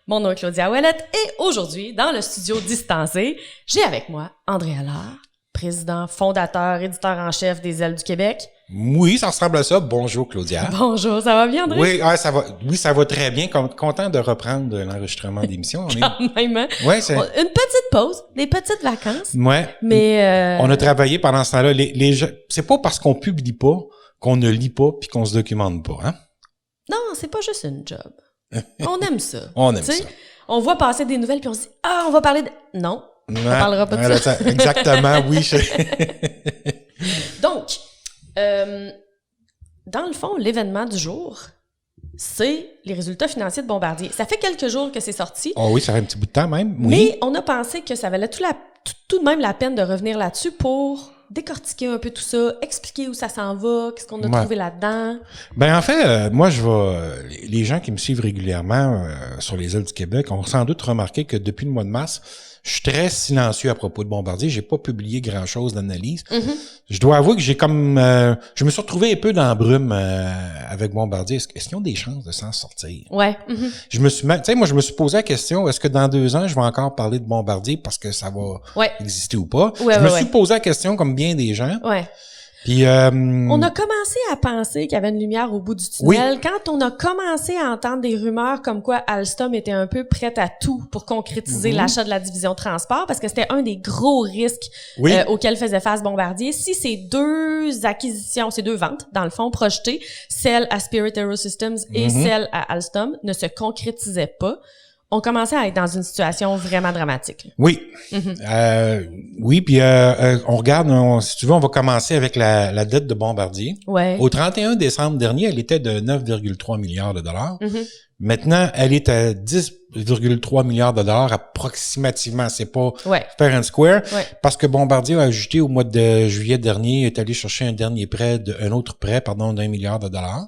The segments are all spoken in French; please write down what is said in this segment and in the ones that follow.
Mon nom est Claudia Ouellette et aujourd'hui, dans le studio distancé, j'ai avec moi André Allard, président, fondateur, éditeur en chef des Ailes du Québec. Oui, ça ressemble à ça. Bonjour, Claudia. Bonjour, ça va bien, André? Oui, ça va très bien. Content de reprendre l'enregistrement d'émission. Quand même, hein? Ouais, c'est... Une petite pause, des petites vacances. Ouais. Mais on a travaillé pendant ce temps-là. Les gens, c'est pas parce qu'on publie pas qu'on ne lit pas puis qu'on se documente pas, hein? Non, c'est pas juste une job. On aime ça. On aime ça. On voit passer des nouvelles puis on se dit « Ah, on va parler de... » Non, on parlera pas de ça. Exactement, oui. Donc, dans le fond, l'événement du jour, c'est les résultats financiers de Bombardier. Ça fait quelques jours que c'est sorti. Oh oui, ça fait un petit bout de temps même. Oui. Mais on a pensé que ça valait tout de même la peine de revenir là-dessus pour décortiquer un peu tout ça, expliquer où ça s'en va, qu'est-ce qu'on a trouvé là-dedans. Ben en fait, moi les gens qui me suivent régulièrement sur les Ailes du Québec ont sans doute remarqué que depuis le mois de mars, je suis très silencieux à propos de Bombardier. J'ai pas publié grand-chose d'analyse. Mm-hmm. Je dois avouer que j'ai comme... je me suis retrouvé un peu dans la brume avec Bombardier. Est-ce qu'ils ont des chances de s'en sortir? Ouais. Mm-hmm. Je me suis posé la question, est-ce que dans 2 ans, je vais encore parler de Bombardier parce que ça va exister ou pas? Je me suis posé la question comme bien des gens. Ouais. Puis, on a commencé à penser qu'il y avait une lumière au bout du tunnel. Oui. Quand on a commencé à entendre des rumeurs comme quoi Alstom était un peu prête à tout pour concrétiser l'achat de la division transport, parce que c'était un des gros risques auxquels faisait face Bombardier. Si ces 2 acquisitions, ces 2 ventes, dans le fond, projetées, celle à Spirit AeroSystems et celle à Alstom, ne se concrétisaient pas, on commençait à être dans une situation vraiment dramatique. Oui. Oui, puis on regarde, si tu veux, on va commencer avec la dette de Bombardier. Ouais. Au 31 décembre dernier, elle était de 9,3 milliards de dollars. Maintenant, elle est à 10,3 milliards de dollars approximativement. C'est pas fair and square. Parce que Bombardier a ajouté au mois de juillet dernier, est allé chercher un autre prêt d'1 milliard de dollars.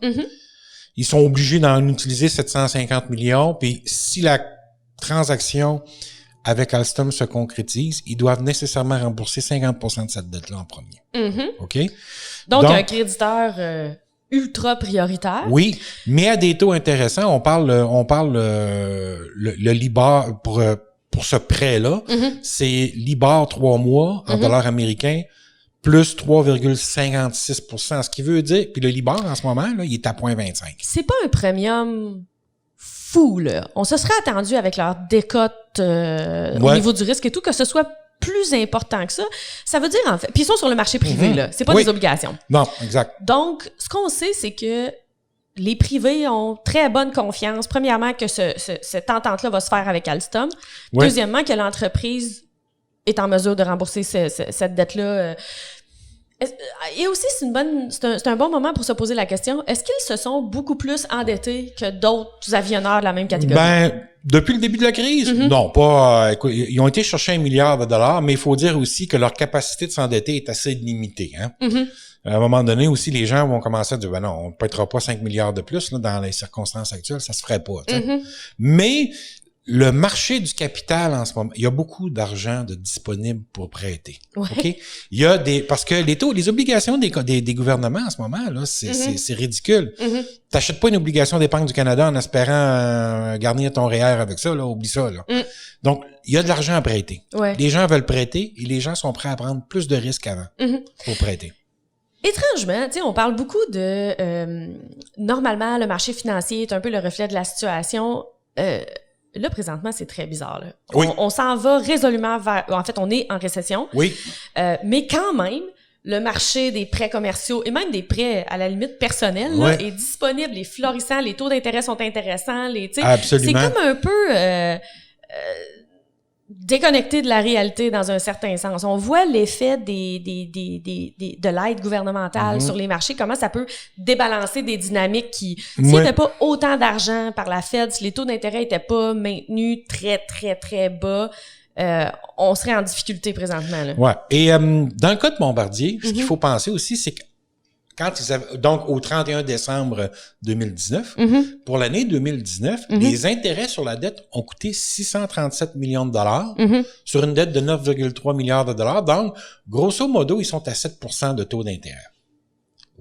Ils sont obligés d'en utiliser 750 millions. Puis si la transaction avec Alstom se concrétise, ils doivent nécessairement rembourser 50% de cette dette-là en premier. OK? Donc un créditeur ultra prioritaire. Oui, mais à des taux intéressants. On parle le Libor pour ce prêt-là. C'est Libor 3 mois en dollars américains plus 3,56%. Ce qui veut dire, puis le Libor en ce moment, là, il est à 0,25. C'est pas un premium fou, là. On se serait attendu avec leur décote au niveau du risque et tout, que ce soit plus important que ça. Ça veut dire, en fait... Puis ils sont sur le marché privé, là. C'est pas des obligations. Non, exact. Donc, ce qu'on sait, c'est que les privés ont très bonne confiance. Premièrement, que cette entente-là va se faire avec Alstom. Deuxièmement, que l'entreprise est en mesure de rembourser cette dette-là. Et aussi, c'est un bon moment pour se poser la question, est-ce qu'ils se sont beaucoup plus endettés que d'autres avionneurs de la même catégorie? Ben, depuis le début de la crise? Non, pas... écoute, ils ont été chercher 1 milliard de dollars, mais il faut dire aussi que leur capacité de s'endetter est assez limitée. Hein? À un moment donné aussi, les gens vont commencer à dire, ben non, on ne prêtera pas 5 milliards de plus là, dans les circonstances actuelles, ça se ferait pas. Mais le marché du capital en ce moment, il y a beaucoup d'argent disponible pour prêter. OK? Il y a parce que les obligations des gouvernements en ce moment, là, c'est ridicule. T'achètes pas une obligation d'épargne du Canada en espérant garnir ton REER avec ça, là, oublie ça, là. Donc, il y a de l'argent à prêter. Les gens veulent prêter et les gens sont prêts à prendre plus de risques avant pour prêter. Étrangement, tu sais, on parle beaucoup de normalement, le marché financier est un peu le reflet de la situation. Là, présentement, c'est très bizarre. Là. On s'en va résolument vers... En fait, on est en récession. Oui. Mais quand même, le marché des prêts commerciaux et même des prêts, à la limite, personnels, là, est disponible, est florissant, les taux d'intérêt sont intéressants. Absolument. C'est comme un peu déconnecté de la réalité dans un certain sens. On voit l'effet de l'aide gouvernementale sur les marchés, comment ça peut débalancer des dynamiques qui... S'il n'y avait pas autant d'argent par la Fed, si les taux d'intérêt n'étaient pas maintenus très, très, très bas, on serait en difficulté présentement. Là. Ouais. Et dans le cas de Bombardier, ce qu'il faut penser aussi, c'est que donc au 31 décembre 2019, pour l'année 2019, les intérêts sur la dette ont coûté 637 millions de dollars sur une dette de 9,3 milliards de dollars. Donc, grosso modo, ils sont à 7% de taux d'intérêt.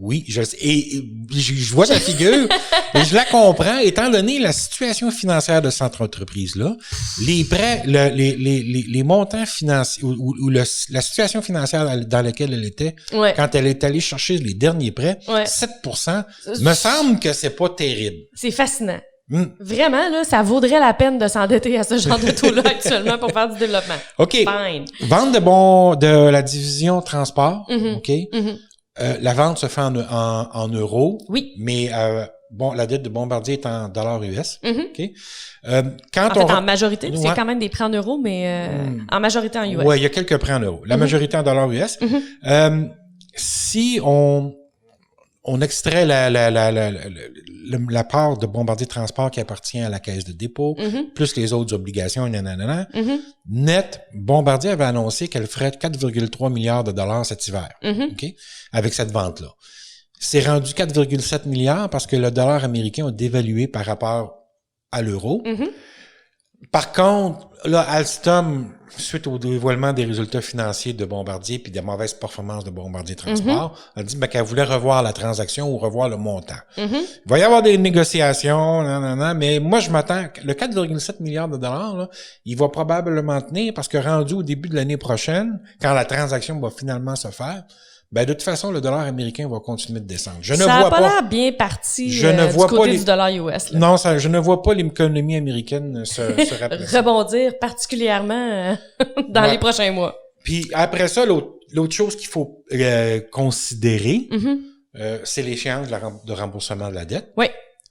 Oui, je sais. Et je vois ta figure et je la comprends. Étant donné la situation financière de cette entreprise-là, les prêts, les montants financiers ou la situation financière dans laquelle elle était, quand elle est allée chercher les derniers prêts, 7%, me semble que c'est pas terrible. C'est fascinant. Vraiment, là, ça vaudrait la peine de s'endetter à ce genre de taux-là actuellement pour faire du développement. OK. Fine. Vente de la division transport. OK. La vente se fait en euros. Oui. Mais la dette de Bombardier est en dollars US. OK. En majorité, c'est quand même des prêts en euros, mais en majorité en US. Oui, il y a quelques prêts en euros. La majorité en dollars US. Si on extrait la part de Bombardier Transport qui appartient à la caisse de dépôt, plus les autres obligations, net, Bombardier avait annoncé qu'elle ferait 4,3 milliards de dollars cet hiver, OK, avec cette vente-là. C'est rendu 4,7 milliards parce que le dollar américain a dévalué par rapport à l'euro. Par contre, là, Alstom, suite au dévoilement des résultats financiers de Bombardier puis des mauvaises performances de Bombardier Transport, a dit qu'elle voulait revoir la transaction ou revoir le montant. Il va y avoir des négociations, mais moi, je m'attends, le 4,7 milliards de dollars, là, il va probablement tenir parce que rendu au début de l'année prochaine, quand la transaction va finalement se faire, de toute façon, le dollar américain va continuer de descendre. Ça n'a pas l'air bien parti du côté du dollar US. Là. Non, je ne vois pas l'économie américaine se rappeler. Rebondir particulièrement dans les prochains mois. Puis après ça, l'autre chose qu'il faut considérer, c'est l'échéance de remboursement de la dette. Oui.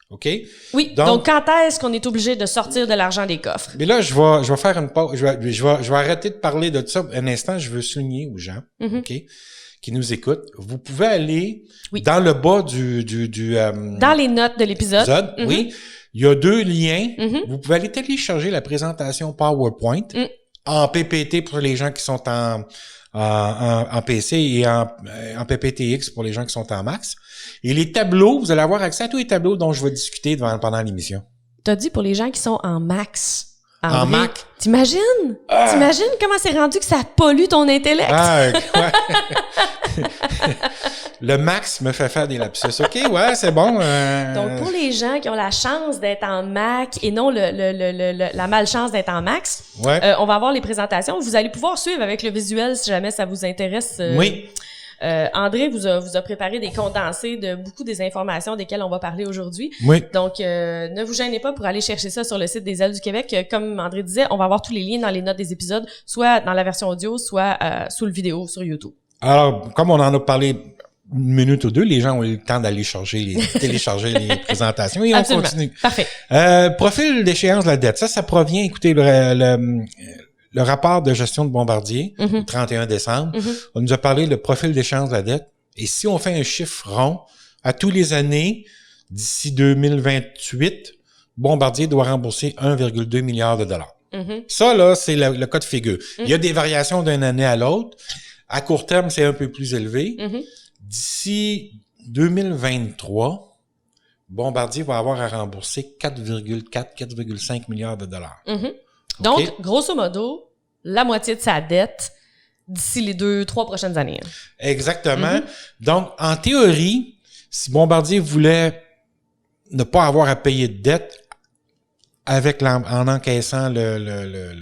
OK? Oui. Donc quand est-ce qu'on est obligé de sortir de l'argent des coffres? Mais là, je vais faire une pause. Je vais arrêter de parler de ça. Un instant, je veux souligner aux gens, OK, qui nous écoutent. Vous pouvez aller dans le bas dans les notes de l'épisode. Oui. Il y a 2 liens. Vous pouvez aller télécharger la présentation PowerPoint en PPT pour les gens qui sont en PC et en PPTX pour les gens qui sont en Max. Et les tableaux, vous allez avoir accès à tous les tableaux dont je vais discuter pendant l'émission. T'as dit pour les gens qui sont en Max. En Mac. T'imagines? T'imagines comment c'est rendu que ça pollue ton intellect? Le Max me fait faire des lapsus. OK, ouais, c'est bon. Donc, pour les gens qui ont la chance d'être en Mac et non la malchance d'être en Max, on va avoir les présentations. Vous allez pouvoir suivre avec le visuel si jamais ça vous intéresse. Oui. André vous a préparé des condensés de beaucoup des informations desquelles on va parler aujourd'hui. Oui. Donc, ne vous gênez pas pour aller chercher ça sur le site des Ailes du Québec. Comme André disait, on va avoir tous les liens dans les notes des épisodes, soit dans la version audio, soit sous le vidéo sur YouTube. Alors, comme on en a parlé une minute ou deux, les gens ont eu le temps d'aller télécharger les présentations et Absolument. On continue. Parfait. Profil d'échéance de la dette. Ça provient, écoutez, le rapport de gestion de Bombardier, le 31 décembre, on nous a parlé de profil d'échéance de la dette. Et si on fait un chiffre rond, à tous les années, d'ici 2028, Bombardier doit rembourser 1,2 milliard de dollars. Ça, là, c'est le cas de figure. Il y a des variations d'une année à l'autre. À court terme, c'est un peu plus élevé. D'ici 2023, Bombardier va avoir à rembourser 4,5 milliards de dollars. Donc, Okay. grosso modo, la moitié de sa dette d'ici les 2-3 prochaines années. Exactement. Donc, en théorie, si Bombardier voulait ne pas avoir à payer de dette en encaissant le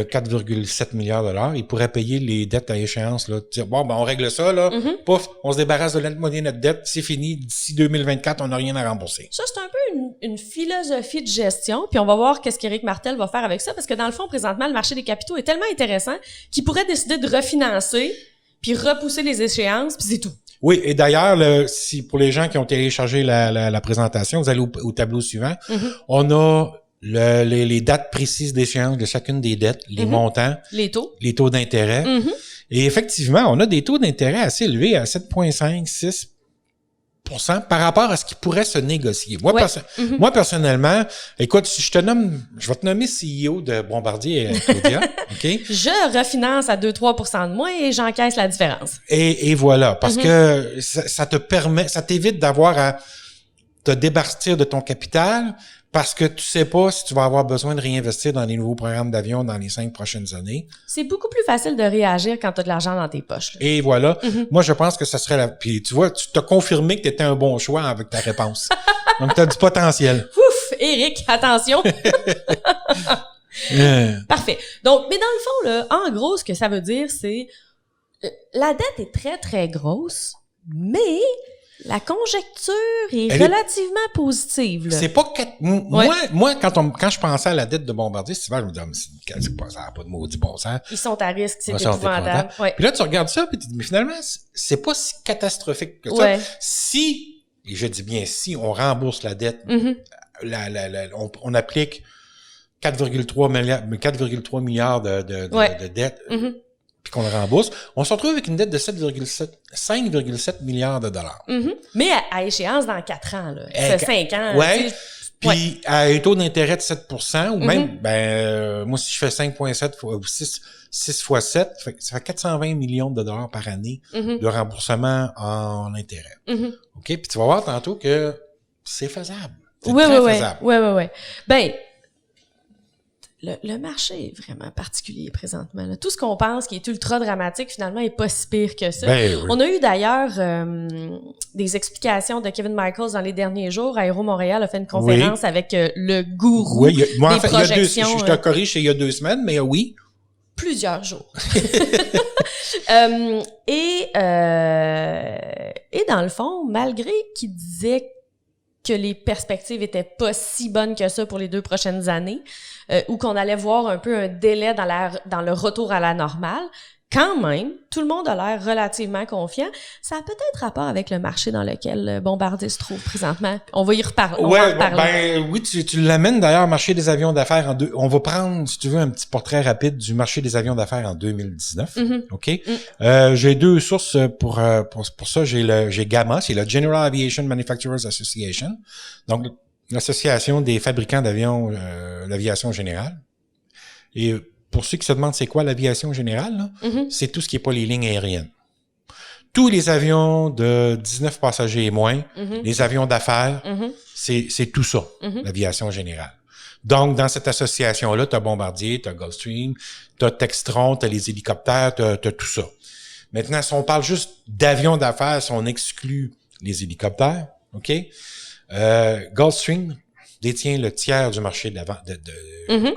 4,7 milliards de dollars, il pourrait payer les dettes à échéance, là. Dire, on règle ça, là. Pouf, on se débarrasse de notre dette, c'est fini. D'ici 2024, on n'a rien à rembourser. Ça, c'est un peu une philosophie de gestion, puis on va voir qu'est-ce qu'Éric Martel va faire avec ça, parce que dans le fond, présentement, le marché des capitaux est tellement intéressant qu'il pourrait décider de refinancer, puis repousser les échéances, puis c'est tout. Oui, et d'ailleurs, si pour les gens qui ont téléchargé la présentation, vous allez au tableau suivant, on a les dates précises d'échéance de chacune des dettes, les montants, les taux d'intérêt. Et effectivement, on a des taux d'intérêt assez élevés à 7,5-6% par rapport à ce qui pourrait se négocier. Moi, personnellement, écoute, si je vais te nommer CEO de Bombardier, Claudia, OK? Je refinance à 2-3% de moins et j'encaisse la différence. Et voilà, parce que ça t'évite d'avoir à te départir de ton capital, parce que tu sais pas si tu vas avoir besoin de réinvestir dans les nouveaux programmes d'avion dans les 5 prochaines années. C'est beaucoup plus facile de réagir quand tu as de l'argent dans tes poches. Là. Et voilà. Moi, je pense que ça serait Puis tu vois, tu t'as confirmé que tu étais un bon choix avec ta réponse. Donc, tu as du potentiel. Ouf! Éric, attention! Parfait. Donc, mais dans le fond, là, en gros, ce que ça veut dire, c'est la dette est très, très grosse, mais la conjecture est relativement positive. Là. C'est pas moi quand je pensais à la dette de Bombardier, c'est je me disais c'est pas ça, pas de maudit bon sens. Ils sont à risque, c'est épouvantable. Ouais. Puis là tu regardes ça puis tu dis mais finalement c'est pas si catastrophique que ça. Si, et je dis bien si on rembourse la dette, on applique 4,3 milliards de dettes. Puis qu'on le rembourse, on se retrouve avec une dette de 5,7 milliards de dollars. Mais à échéance dans 4 ans, là. Ça fait 5 ans. Ouais. Puis à un taux d'intérêt de 7%, ou même, moi, si je fais 5,7 fois 6 fois 7, ça fait 420 millions de dollars par année de remboursement en intérêt. OK? Puis tu vas voir tantôt que c'est faisable. C'est très faisable. Oui. Ben, le marché est vraiment particulier présentement. Là. Tout ce qu'on pense qui est ultra dramatique, finalement, est pas si pire que ça. Ben, oui. On a eu d'ailleurs des explications de Kevin Michaels dans les derniers jours. Aéro Montréal a fait une conférence avec le gourou des projections. Je te corrige, il y a 2 semaines, mais oui. Plusieurs jours. Et dans le fond, malgré qu'il disait que les perspectives étaient pas si bonnes que ça pour les 2 prochaines années, ou qu'on allait voir un peu un délai dans le retour à la normale, quand même, tout le monde a l'air relativement confiant. Ça a peut-être rapport avec le marché dans lequel Bombardier se trouve présentement. On va y reparler. Oui, tu l'amènes d'ailleurs, marché des avions d'affaires on va prendre, si tu veux, un petit portrait rapide du marché des avions d'affaires en 2019. OK? J'ai 2 sources pour ça. J'ai GAMA, c'est la General Aviation Manufacturers Association. Donc, l'association des fabricants d'avions, l'aviation générale. Et pour ceux qui se demandent c'est quoi l'aviation générale, là, c'est tout ce qui est pas les lignes aériennes. Tous les avions de 19 passagers et moins, les avions d'affaires, c'est tout ça, l'aviation générale. Donc, dans cette association-là, tu as Bombardier, tu as Gulfstream, tu as Textron, tu as les hélicoptères, tu as tout ça. Maintenant, si on parle juste d'avions d'affaires, si on exclut les hélicoptères, OK? Gulfstream détient le tiers du marché de la vente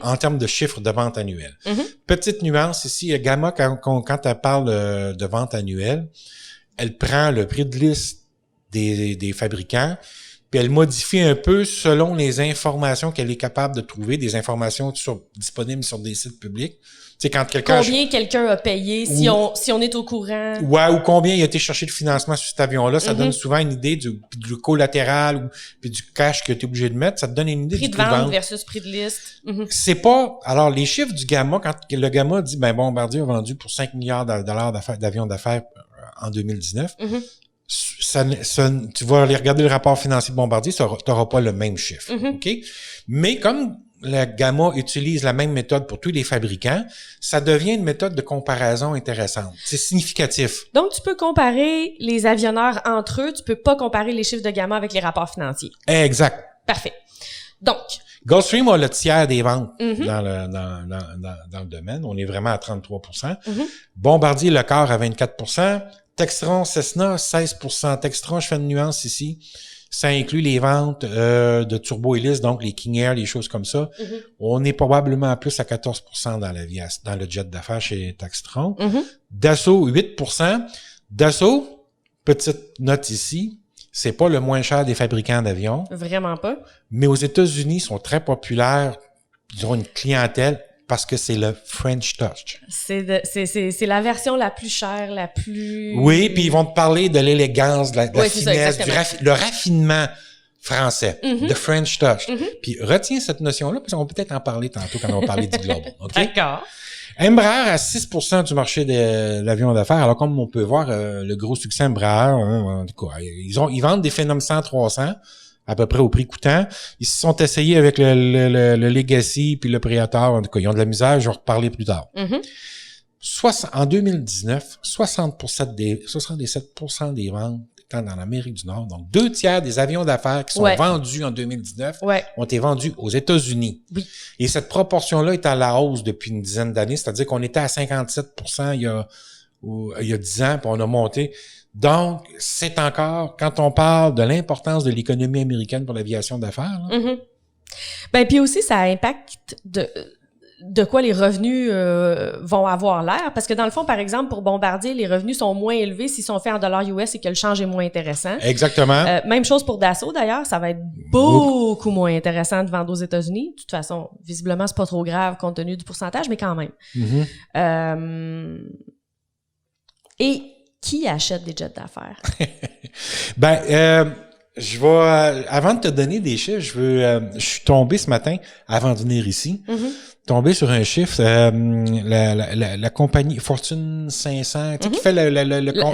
en termes de chiffre de vente annuelle. Petite nuance ici, Gamma, quand elle parle de vente annuelle, elle prend le prix de liste des fabricants, puis elle modifie un peu selon les informations qu'elle est capable de trouver, des informations disponibles sur des sites publics. Tu sais, quand combien quelqu'un a payé, si on est au courant. Ouais, ou combien il a été chercher de financement sur cet avion-là. Ça donne souvent une idée du collatéral puis du cash que tu es obligé de mettre. Ça te donne une idée du prix de vente versus prix de liste. C'est pas... Alors, les chiffres du Gamma, quand le Gamma dit, Bombardier a vendu pour 5 milliards de dollars d'avions d'affaires en 2019, tu vas aller regarder le rapport financier de Bombardier, tu n'auras pas le même chiffre. OK? Mais comme la Gamma utilise la même méthode pour tous les fabricants, ça devient une méthode de comparaison intéressante. C'est significatif. Donc, tu peux comparer les avionneurs entre eux, tu peux pas comparer les chiffres de Gamma avec les rapports financiers. Exact. Parfait. Donc, Gulfstream a le tiers des ventes dans le domaine. On est vraiment à 33%. Bombardier, le quart à 24%. Textron, Cessna, 16%. Textron, je fais une nuance ici. Ça inclut les ventes de turbo-hélices, donc les King Air, les choses comme ça. On est probablement à plus à 14% dans le jet d'affaires chez Textron. Dassault, 8%. Dassault, petite note ici, c'est pas le moins cher des fabricants d'avions. Vraiment pas. Mais aux États-Unis, ils sont très populaires. Ils ont une clientèle parce que c'est le French Touch. C'est la version la plus chère, la plus... Oui, puis ils vont te parler de l'élégance, de la finesse, le raffinement français, le French Touch. Puis retiens cette notion-là, parce qu'on va peut-être en parler tantôt quand on va parler du Global. Okay? D'accord. Embraer à 6% du marché de l'avion d'affaires. Alors, comme on peut voir, le gros succès Embraer, en tout cas, ils vendent des Phenom 100 300, à peu près au prix coûtant. Ils se sont essayés avec le Legacy puis le Predator. En tout cas, ils ont de la misère. Je vais en reparler plus tard. En 2019, 77% des ventes étant dans l'Amérique du Nord. Donc, 2/3 des avions d'affaires qui sont vendus en 2019 ont été vendus aux États-Unis. Oui. Et cette proportion-là est à la hausse depuis une dizaine d'années, c'est-à-dire qu'on était à 57% il y a 10 ans, puis on a monté. Donc, c'est encore, quand on parle de l'importance de l'économie américaine pour l'aviation d'affaires. Mm-hmm. Ben, puis aussi, ça impacte de quoi les revenus vont avoir l'air. Parce que dans le fond, par exemple, pour Bombardier, les revenus sont moins élevés s'ils sont faits en dollars US et que le change est moins intéressant. Exactement. Même chose pour Dassault, d'ailleurs. Ça va être beaucoup moins intéressant de vendre aux États-Unis. De toute façon, visiblement, c'est pas trop grave compte tenu du pourcentage, mais quand même. Mm-hmm. Et qui achète des jets d'affaires? Je vais, avant de te donner des chiffres, je suis tombé ce matin, avant de venir ici, tombé sur un chiffre, la compagnie Fortune 500, qui fait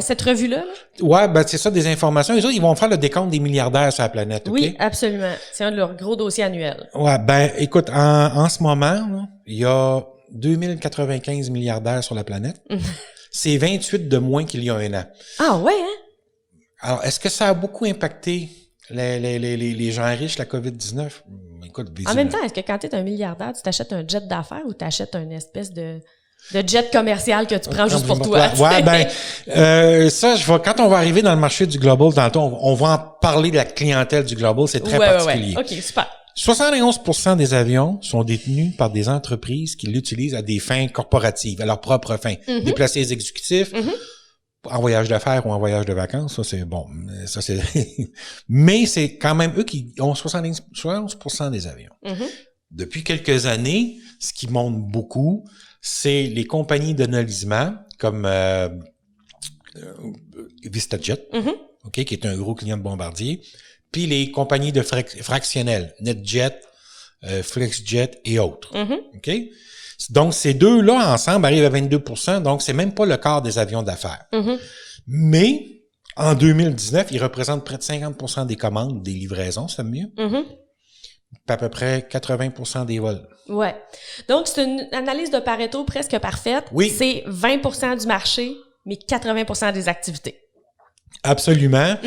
cette revue-là, là? Ouais, c'est ça, des informations. Les autres, ils vont faire le décompte des milliardaires sur la planète, Oui, okay? absolument. C'est un de leurs gros dossiers annuels. Ouais, écoute, en ce moment, là, il y a 2095 milliardaires sur la planète. C'est 28 de moins qu'il y a un an. Ah ouais, hein? Alors, est-ce que ça a beaucoup impacté les gens riches, la COVID-19? Écoute, en même temps, est-ce que quand tu es un milliardaire, tu t'achètes un jet d'affaires ou tu achètes une espèce de jet commercial que tu prends juste pour toi? Ouais, ça, quand on va arriver dans le marché du global, tantôt, on va en parler de la clientèle du global, c'est très particulier. Ouais. OK, super. 71% des avions sont détenus par des entreprises qui l'utilisent à des fins corporatives, à leurs propres fins. Déplacer les exécutifs, en voyage d'affaires ou en voyage de vacances, ça c'est bon. Ça c'est mais c'est quand même eux qui ont 71% des avions. Depuis quelques années, ce qui monte beaucoup, c'est les compagnies de nolisement comme VistaJet, OK, qui est un gros client de Bombardier, puis les compagnies de fractionnels, NetJet, FlexJet et autres. OK? Donc, ces deux-là, ensemble, arrivent à 22%, donc c'est même pas le quart des avions d'affaires. Mais, en 2019, ils représentent près de 50% des commandes, des livraisons, c'est mieux. À peu près 80% des vols. Ouais. Donc, c'est une analyse de Pareto presque parfaite. Oui. C'est 20% du marché, mais 80% des activités. Absolument.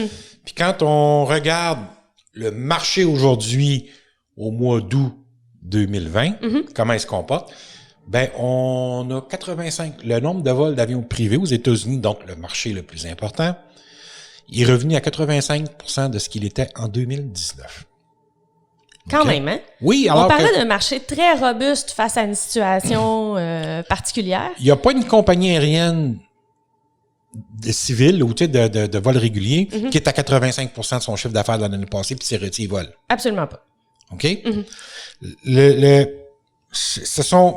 Puis quand on regarde le marché aujourd'hui, au mois d'août 2020, comment il se comporte, on a 85, le nombre de vols d'avions privés aux États-Unis, donc le marché le plus important, il est revenu à 85% de ce qu'il était en 2019. Quand même, hein? Oui, alors on parlait d'un marché très robuste face à une situation particulière. Il n'y a pas une compagnie aérienne civile ou de vol régulier qui est à 85% de son chiffre d'affaires de l'année passée puis c'est retiré vol. Absolument pas. OK?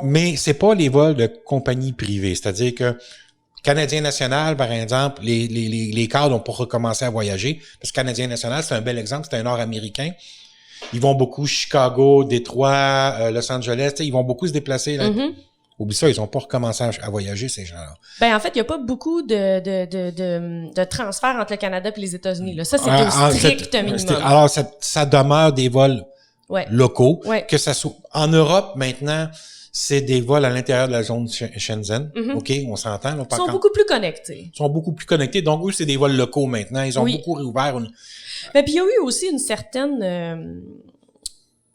Mais c'est pas les vols de compagnies privées. C'est-à-dire que Canadien National, par exemple, les cadres ont pas recommencé à voyager. Parce que Canadien National, c'est un bel exemple, c'est un Nord-Américain. Ils vont beaucoup Chicago, Détroit, Los Angeles, ils vont beaucoup se déplacer. Là. Oublie ça, ils ont pas recommencé à voyager, ces gens-là. En fait, il y a pas beaucoup de transferts entre le Canada et les États-Unis. Là. Ça, c'est au strict minimum. Alors, ça demeure des vols locaux. Que ça soit en Europe, maintenant, c'est des vols à l'intérieur de la zone Shenzhen. OK, on s'entend. Là, ils sont beaucoup plus connectés. Ils sont beaucoup plus connectés. Donc, eux, c'est des vols locaux maintenant. Ils ont beaucoup réouvert. Mais puis, il y a eu aussi une certaine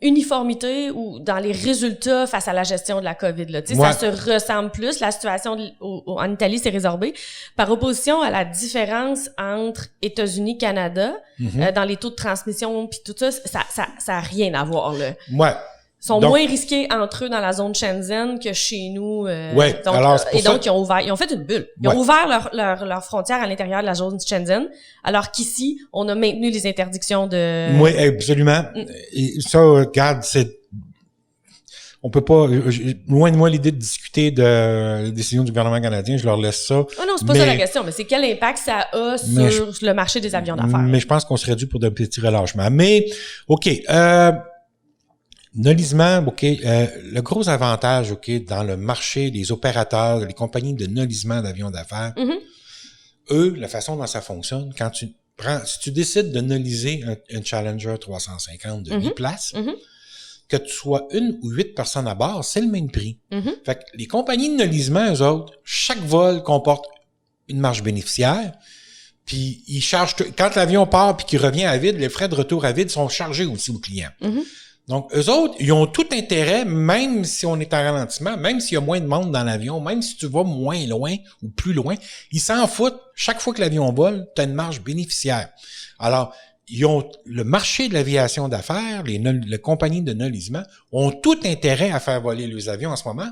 uniformité ou dans les résultats face à la gestion de la COVID. Là. Ça se ressemble plus. La situation en Italie s'est résorbée. Par opposition à la différence entre États-Unis et Canada, dans les taux de transmission puis tout ça, ça a rien à voir. Là. Ils sont moins risqués entre eux dans la zone Shenzhen que chez nous. Donc, ils ont fait une bulle. Ils ont ouvert leurs frontières à l'intérieur de la zone Shenzhen, alors qu'ici, on a maintenu les interdictions de... Oui, absolument. Et ça, regarde, on peut pas... Loin de moi l'idée de discuter de la décision du gouvernement canadien, je leur laisse ça. Oh non, c'est pas ça la question, mais c'est quel impact ça a sur le marché des avions d'affaires. Mais je pense qu'on serait dû pour de petits relâchements. Mais, OK, nolisement, OK, le gros avantage, OK, dans le marché des opérateurs, les compagnies de nolisement d'avions d'affaires, eux, la façon dont ça fonctionne, si tu décides de noliser un Challenger 350 de 8 places, que tu sois 1 ou 8 personnes à bord, c'est le même prix. Fait que les compagnies de nolisement, eux autres, chaque vol comporte une marge bénéficiaire, Puis ils chargent quand l'avion part puis qu'il revient à vide, les frais de retour à vide sont chargés aussi aux clients. Donc eux autres, ils ont tout intérêt, même si on est en ralentissement, même s'il y a moins de monde dans l'avion, même si tu vas moins loin ou plus loin, ils s'en foutent. Chaque fois que l'avion vole, tu as une marge bénéficiaire. Alors, ils ont le marché de l'aviation d'affaires, les compagnies de nolisement ont tout intérêt à faire voler leurs avions en ce moment,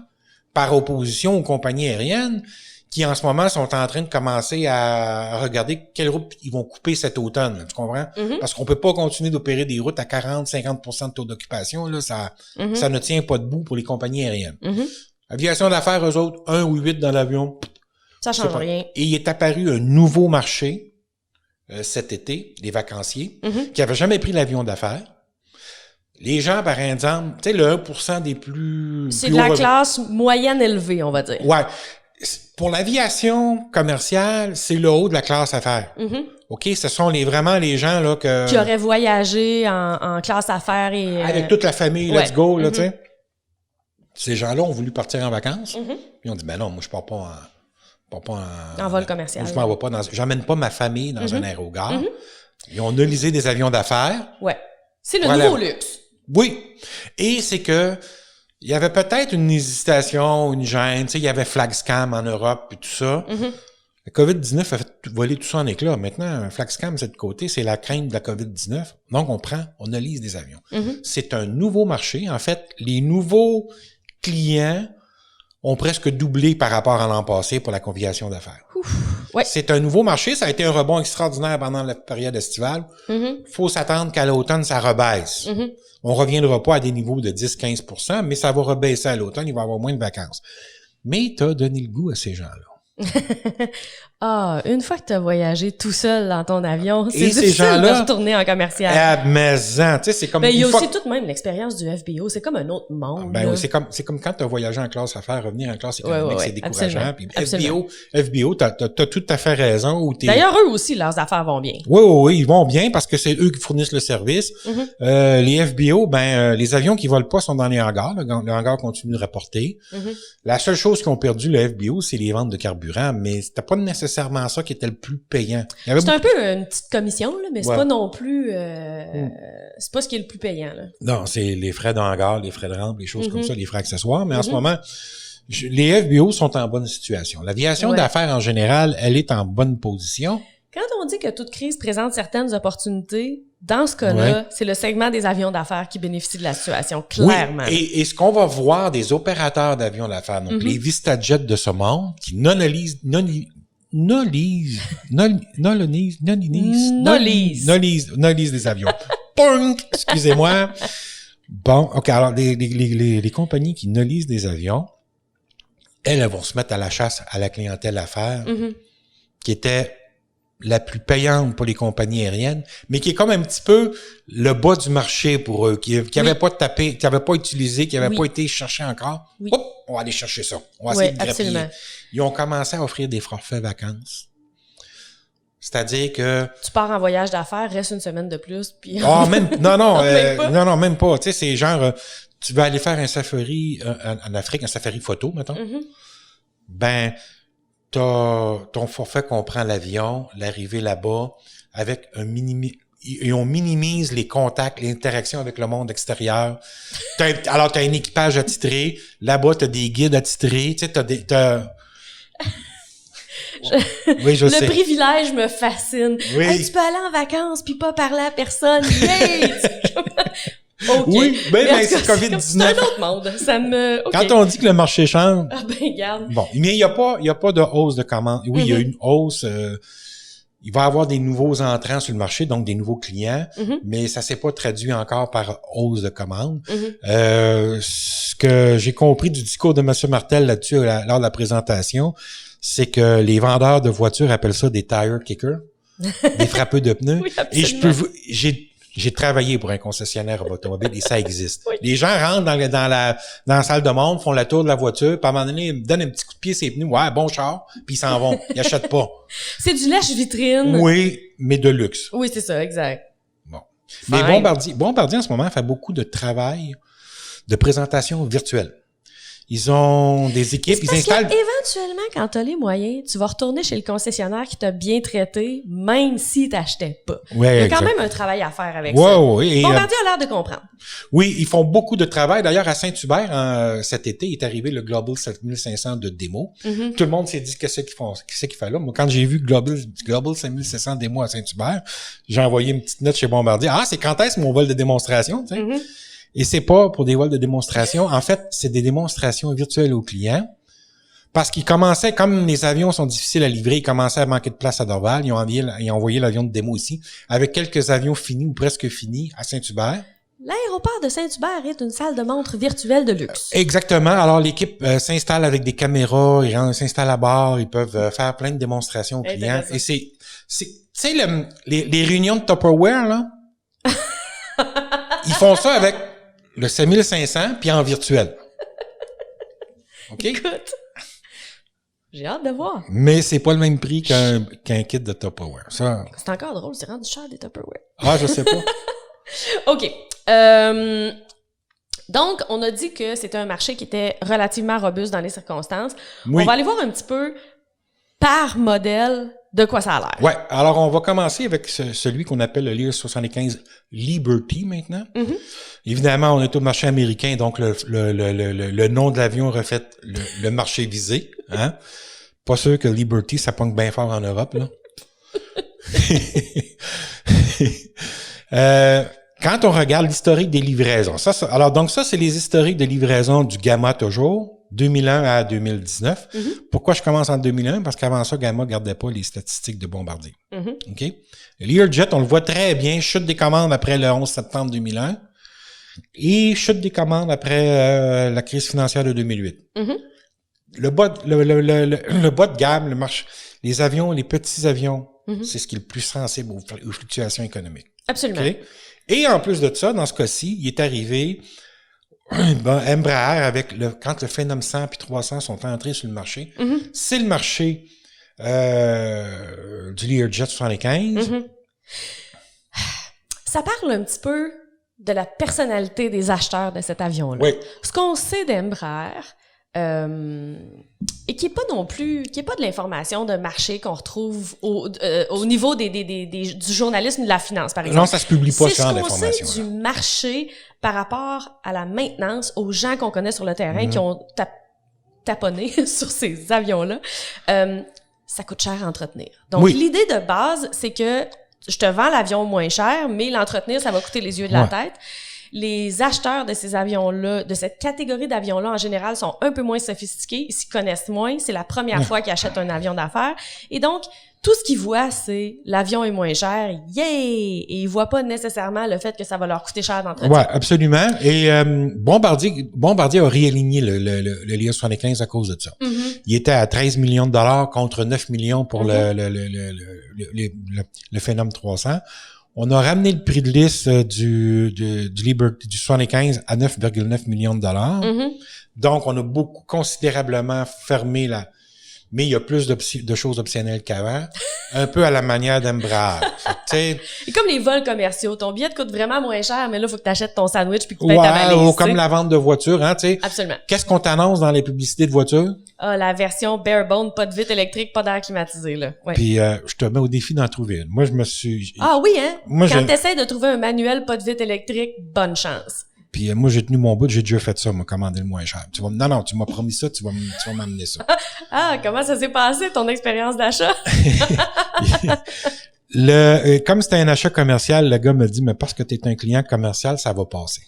par opposition aux compagnies aériennes qui, en ce moment, sont en train de commencer à regarder quelle route ils vont couper cet automne. Là, tu comprends? Parce qu'on peut pas continuer d'opérer des routes à 40-50% de taux d'occupation. Là, ça ne tient pas debout pour les compagnies aériennes. Aviation d'affaires, eux autres, 1 ou 8 dans l'avion. Ça change rien. Et il est apparu un nouveau marché cet été, les vacanciers, qui n'avaient jamais pris l'avion d'affaires. Les gens, par exemple, tu sais, le 1% des plus... C'est de la classe moyenne élevée, on va dire. Ouais. Pour l'aviation commerciale, c'est le haut de la classe affaires. OK? Ce sont vraiment les gens là qui auraient voyagé en classe affaires et... Avec toute la famille, let's go, là, tu sais. Ces gens-là ont voulu partir en vacances. Puis ils ont dit, ben non, moi, je pars pas en vol commercial. Moi, je m'en vais pas j'emmène pas ma famille dans un aérogare. Ils ont nolisé des avions d'affaires. Ouais. C'est le nouveau luxe. Oui. Et c'est que il y avait peut-être une hésitation, une gêne. Tu sais, il y avait FlagScam en Europe et tout ça. La COVID-19 a fait voler tout ça en éclat. Maintenant, un FlagScam, c'est de côté, c'est la crainte de la COVID-19. Donc, on nolise des avions. C'est un nouveau marché. En fait, les nouveaux clients ont presque doublé par rapport à l'an passé pour la conviviation d'affaires. Ouais. C'est un nouveau marché. Ça a été un rebond extraordinaire pendant la période estivale. Faut s'attendre qu'à l'automne, ça rebaisse. On reviendra pas à des niveaux de 10-15%, mais ça va rebaisser à l'automne. Il va y avoir moins de vacances. Mais t'as donné le goût à ces gens-là. Une fois que tu as voyagé tout seul dans ton avion, c'est difficile de retourner en commercial. Tu sais, c'est comme... il y a aussi tout de même l'expérience du FBO. C'est comme un autre monde. C'est comme quand tu as voyagé en classe affaires, revenir en classe économique, c'est décourageant. Puis FBO, t'as tout à fait raison. D'ailleurs, eux aussi, leurs affaires vont bien. Oui, ils vont bien parce que c'est eux qui fournissent le service. Les FBO, les avions qui volent pas sont dans les hangars. Le hangar continue de rapporter. La seule chose qu'ils ont perdu, le FBO, c'est les ventes de carburant, mais c'était pas nécessairement ça qui était le plus payant. C'est un peu une petite commission, là, mais c'est pas non plus... c'est pas ce qui est le plus payant. Là. Non, c'est les frais de hangar, les frais de rampe, les choses comme ça, les frais accessoires. Mais en ce moment, les FBO sont en bonne situation. L'aviation d'affaires, en général, elle est en bonne position. Quand on dit que toute crise présente certaines opportunités, dans ce cas-là, c'est le segment des avions d'affaires qui bénéficie de la situation, clairement. Oui, et ce qu'on va voir des opérateurs d'avions d'affaires, donc les VistaJet de ce monde, qui nolisent des avions. Punk! Excusez-moi. Bon, OK, alors les compagnies qui nolisent des avions, elles vont se mettre à la chasse à la clientèle affaires, qui était la plus payante pour les compagnies aériennes, mais qui est comme un petit peu le bas du marché pour eux, qui avait pas tapé, qui avait pas utilisé, qui avait pas été cherché encore. Hop, on va aller chercher ça. On va essayer de grappiller. Ils ont commencé à offrir des forfaits vacances. C'est-à-dire que... Tu pars en voyage d'affaires, reste une semaine de plus, puis... non, même pas. Tu sais, c'est genre, tu vas aller faire un safari en Afrique, un safari photo, mettons. Ton forfait comprend l'avion, l'arrivée là-bas, avec et on minimise les contacts, l'interaction avec le monde extérieur. Alors, t'as un équipage attitré. Là-bas, t'as des guides attitrés. Tu sais, Oui, je sais. Le privilège me fascine. Oui. Hey, tu peux aller en vacances puis pas parler à personne. Yay! Okay. Oui, mais c'est COVID-19. C'est un autre monde. Ça me... Okay. Quand on dit que le marché change... regarde. Bon, mais il y a pas de hausse de commandes. Oui, il y a une hausse... il va y avoir des nouveaux entrants sur le marché, donc des nouveaux clients, mais ça s'est pas traduit encore par hausse de commandes. Ce que j'ai compris du discours de M. Martel là-dessus lors de la présentation, c'est que les vendeurs de voitures appellent ça des tire kickers, des frappeux de pneus. Oui, absolument. Et j'ai travaillé pour un concessionnaire automobile et ça existe. Les gens rentrent dans la salle de monde, font la tour de la voiture, puis à un moment donné, ils donnent un petit coup de pied sur les pneus, ouais, bon char, puis ils s'en vont. Ils achètent pas. C'est du lèche-vitrine. Oui, mais de luxe. Oui, c'est ça, exact. Bon. Fine. Mais Bombardier en ce moment fait beaucoup de travail de présentation virtuelle. Ils ont des équipes, ils installent... Éventuellement, quand tu as les moyens, tu vas retourner chez le concessionnaire qui t'a bien traité, même si tu n'achetais pas. Ouais, il y a quand même un travail à faire avec ça. Oui. Bombardier a l'air de comprendre. Oui, ils font beaucoup de travail. D'ailleurs, à Saint-Hubert, cet été, il est arrivé le Global 7500 de démo. Mm-hmm. Tout le monde s'est dit qu'est-ce qu'ils font là. Moi, quand j'ai vu Global 5500 démo à Saint-Hubert, j'ai envoyé une petite note chez Bombardier. Ah, c'est quand est-ce mon vol de démonstration, tu sais? Mm-hmm. Et c'est pas pour des vols de démonstration. En fait, c'est des démonstrations virtuelles aux clients. Parce qu'ils commençaient, comme les avions sont difficiles à livrer, ils commençaient à manquer de place à Dorval. Ils ont envoyé l'avion de démo ici, avec quelques avions finis ou presque finis à Saint-Hubert. L'aéroport de Saint-Hubert est une salle de montre virtuelle de luxe. Exactement. Alors, l'équipe s'installe avec des caméras, ils s'installent à bord, ils peuvent faire plein de démonstrations aux clients. Et tu sais, les réunions de Tupperware, là, ils font ça avec le 5500 puis en virtuel. OK? Écoute, j'ai hâte de voir. Mais c'est pas le même prix qu'un kit de Tupperware. Ça... C'est encore drôle, c'est rendu cher des Tupperware. Ah, je sais pas. OK. Donc, on a dit que c'était un marché qui était relativement robuste dans les circonstances. Oui. On va aller voir un petit peu par modèle de quoi ça a l'air. Ouais. Alors, on va commencer avec celui qu'on appelle le Lear 75 Liberty maintenant. Mm-hmm. Évidemment, on est au marché américain, donc le nom de l'avion reflète le marché visé. Hein? Pas sûr que Liberty, ça pogne bien fort en Europe, là. Quand on regarde l'historique des livraisons, donc ça, c'est les historiques de livraison du Gamma toujours, 2001 à 2019. Mm-hmm. Pourquoi je commence en 2001? Parce qu'avant ça, Gamma gardait pas les statistiques de Bombardier. Mm-hmm. OK? Le Learjet, on le voit très bien, chute des commandes après le 11 septembre 2001 et chute des commandes après la crise financière de 2008. Mm-hmm. Le bas de gamme, le marché, les avions, les petits avions, mm-hmm. c'est ce qui est le plus sensible aux fluctuations économiques. Absolument. Okay? Et en plus de ça, dans ce cas-ci, il est arrivé Embraer avec quand le Phenom 100 puis 300 sont entrés sur le marché. Mm-hmm. C'est le marché du Learjet 75. Mm-hmm. Ça parle un petit peu de la personnalité des acheteurs de cet avion-là. Oui. Ce qu'on sait d'Embraer, et qui est pas non plus, qui est pas de l'information de marché qu'on retrouve au niveau du journalisme de la finance, par exemple. Non, ça se publie pas sur l'information. C'est ce qu'on sait du marché par rapport à la maintenance, aux gens qu'on connaît sur le terrain, qui ont taponné sur ces avions-là. Ça coûte cher à entretenir. Donc, l'idée de base, c'est que je te vends l'avion moins cher, mais l'entretenir, ça va coûter les yeux de la tête. Les acheteurs de ces avions-là, de cette catégorie d'avions-là, en général, sont un peu moins sophistiqués. Ils s'y connaissent moins. C'est la première fois qu'ils achètent un avion d'affaires. Et donc, tout ce qu'ils voient, c'est l'avion est moins cher. Yeah! Et ils voient pas nécessairement le fait que ça va leur coûter cher d'entretien. Ouais, absolument. Et Bombardier a réaligné le Lear 75 à cause de ça. Mm-hmm. Il était à 13 millions de dollars contre 9 millions pour le Phenom 300. On a ramené le prix de liste du Liberty, du 75 à 9,9 millions de dollars. Mm-hmm. Donc, on a considérablement fermé mais il y a plus de choses optionnelles qu'avant. Un peu à la manière d'Embraer. Et comme les vols commerciaux, ton billet te coûte vraiment moins cher, mais là, il faut que tu achètes ton sandwich puis que tu payes ta valise. Ou comme la vente de voitures, hein, tu sais. Absolument. Qu'est-ce qu'on t'annonce dans les publicités de voitures? Ah, la version bare bone, pas de vitre électrique, pas d'air climatisé, là. Ouais. Puis, je te mets au défi d'en trouver une. Moi, je me suis... Ah oui, hein? Quand t'essaies de trouver un manuel pas de vitre électrique, bonne chance. Puis moi, j'ai tenu mon bout, j'ai déjà fait ça, m'a commandé le moins cher. Tu m'as promis ça, tu vas m'amener ça. Ah, comment ça s'est passé, ton expérience d'achat? Comme c'était un achat commercial, le gars me dit, mais parce que tu es un client commercial, ça va passer.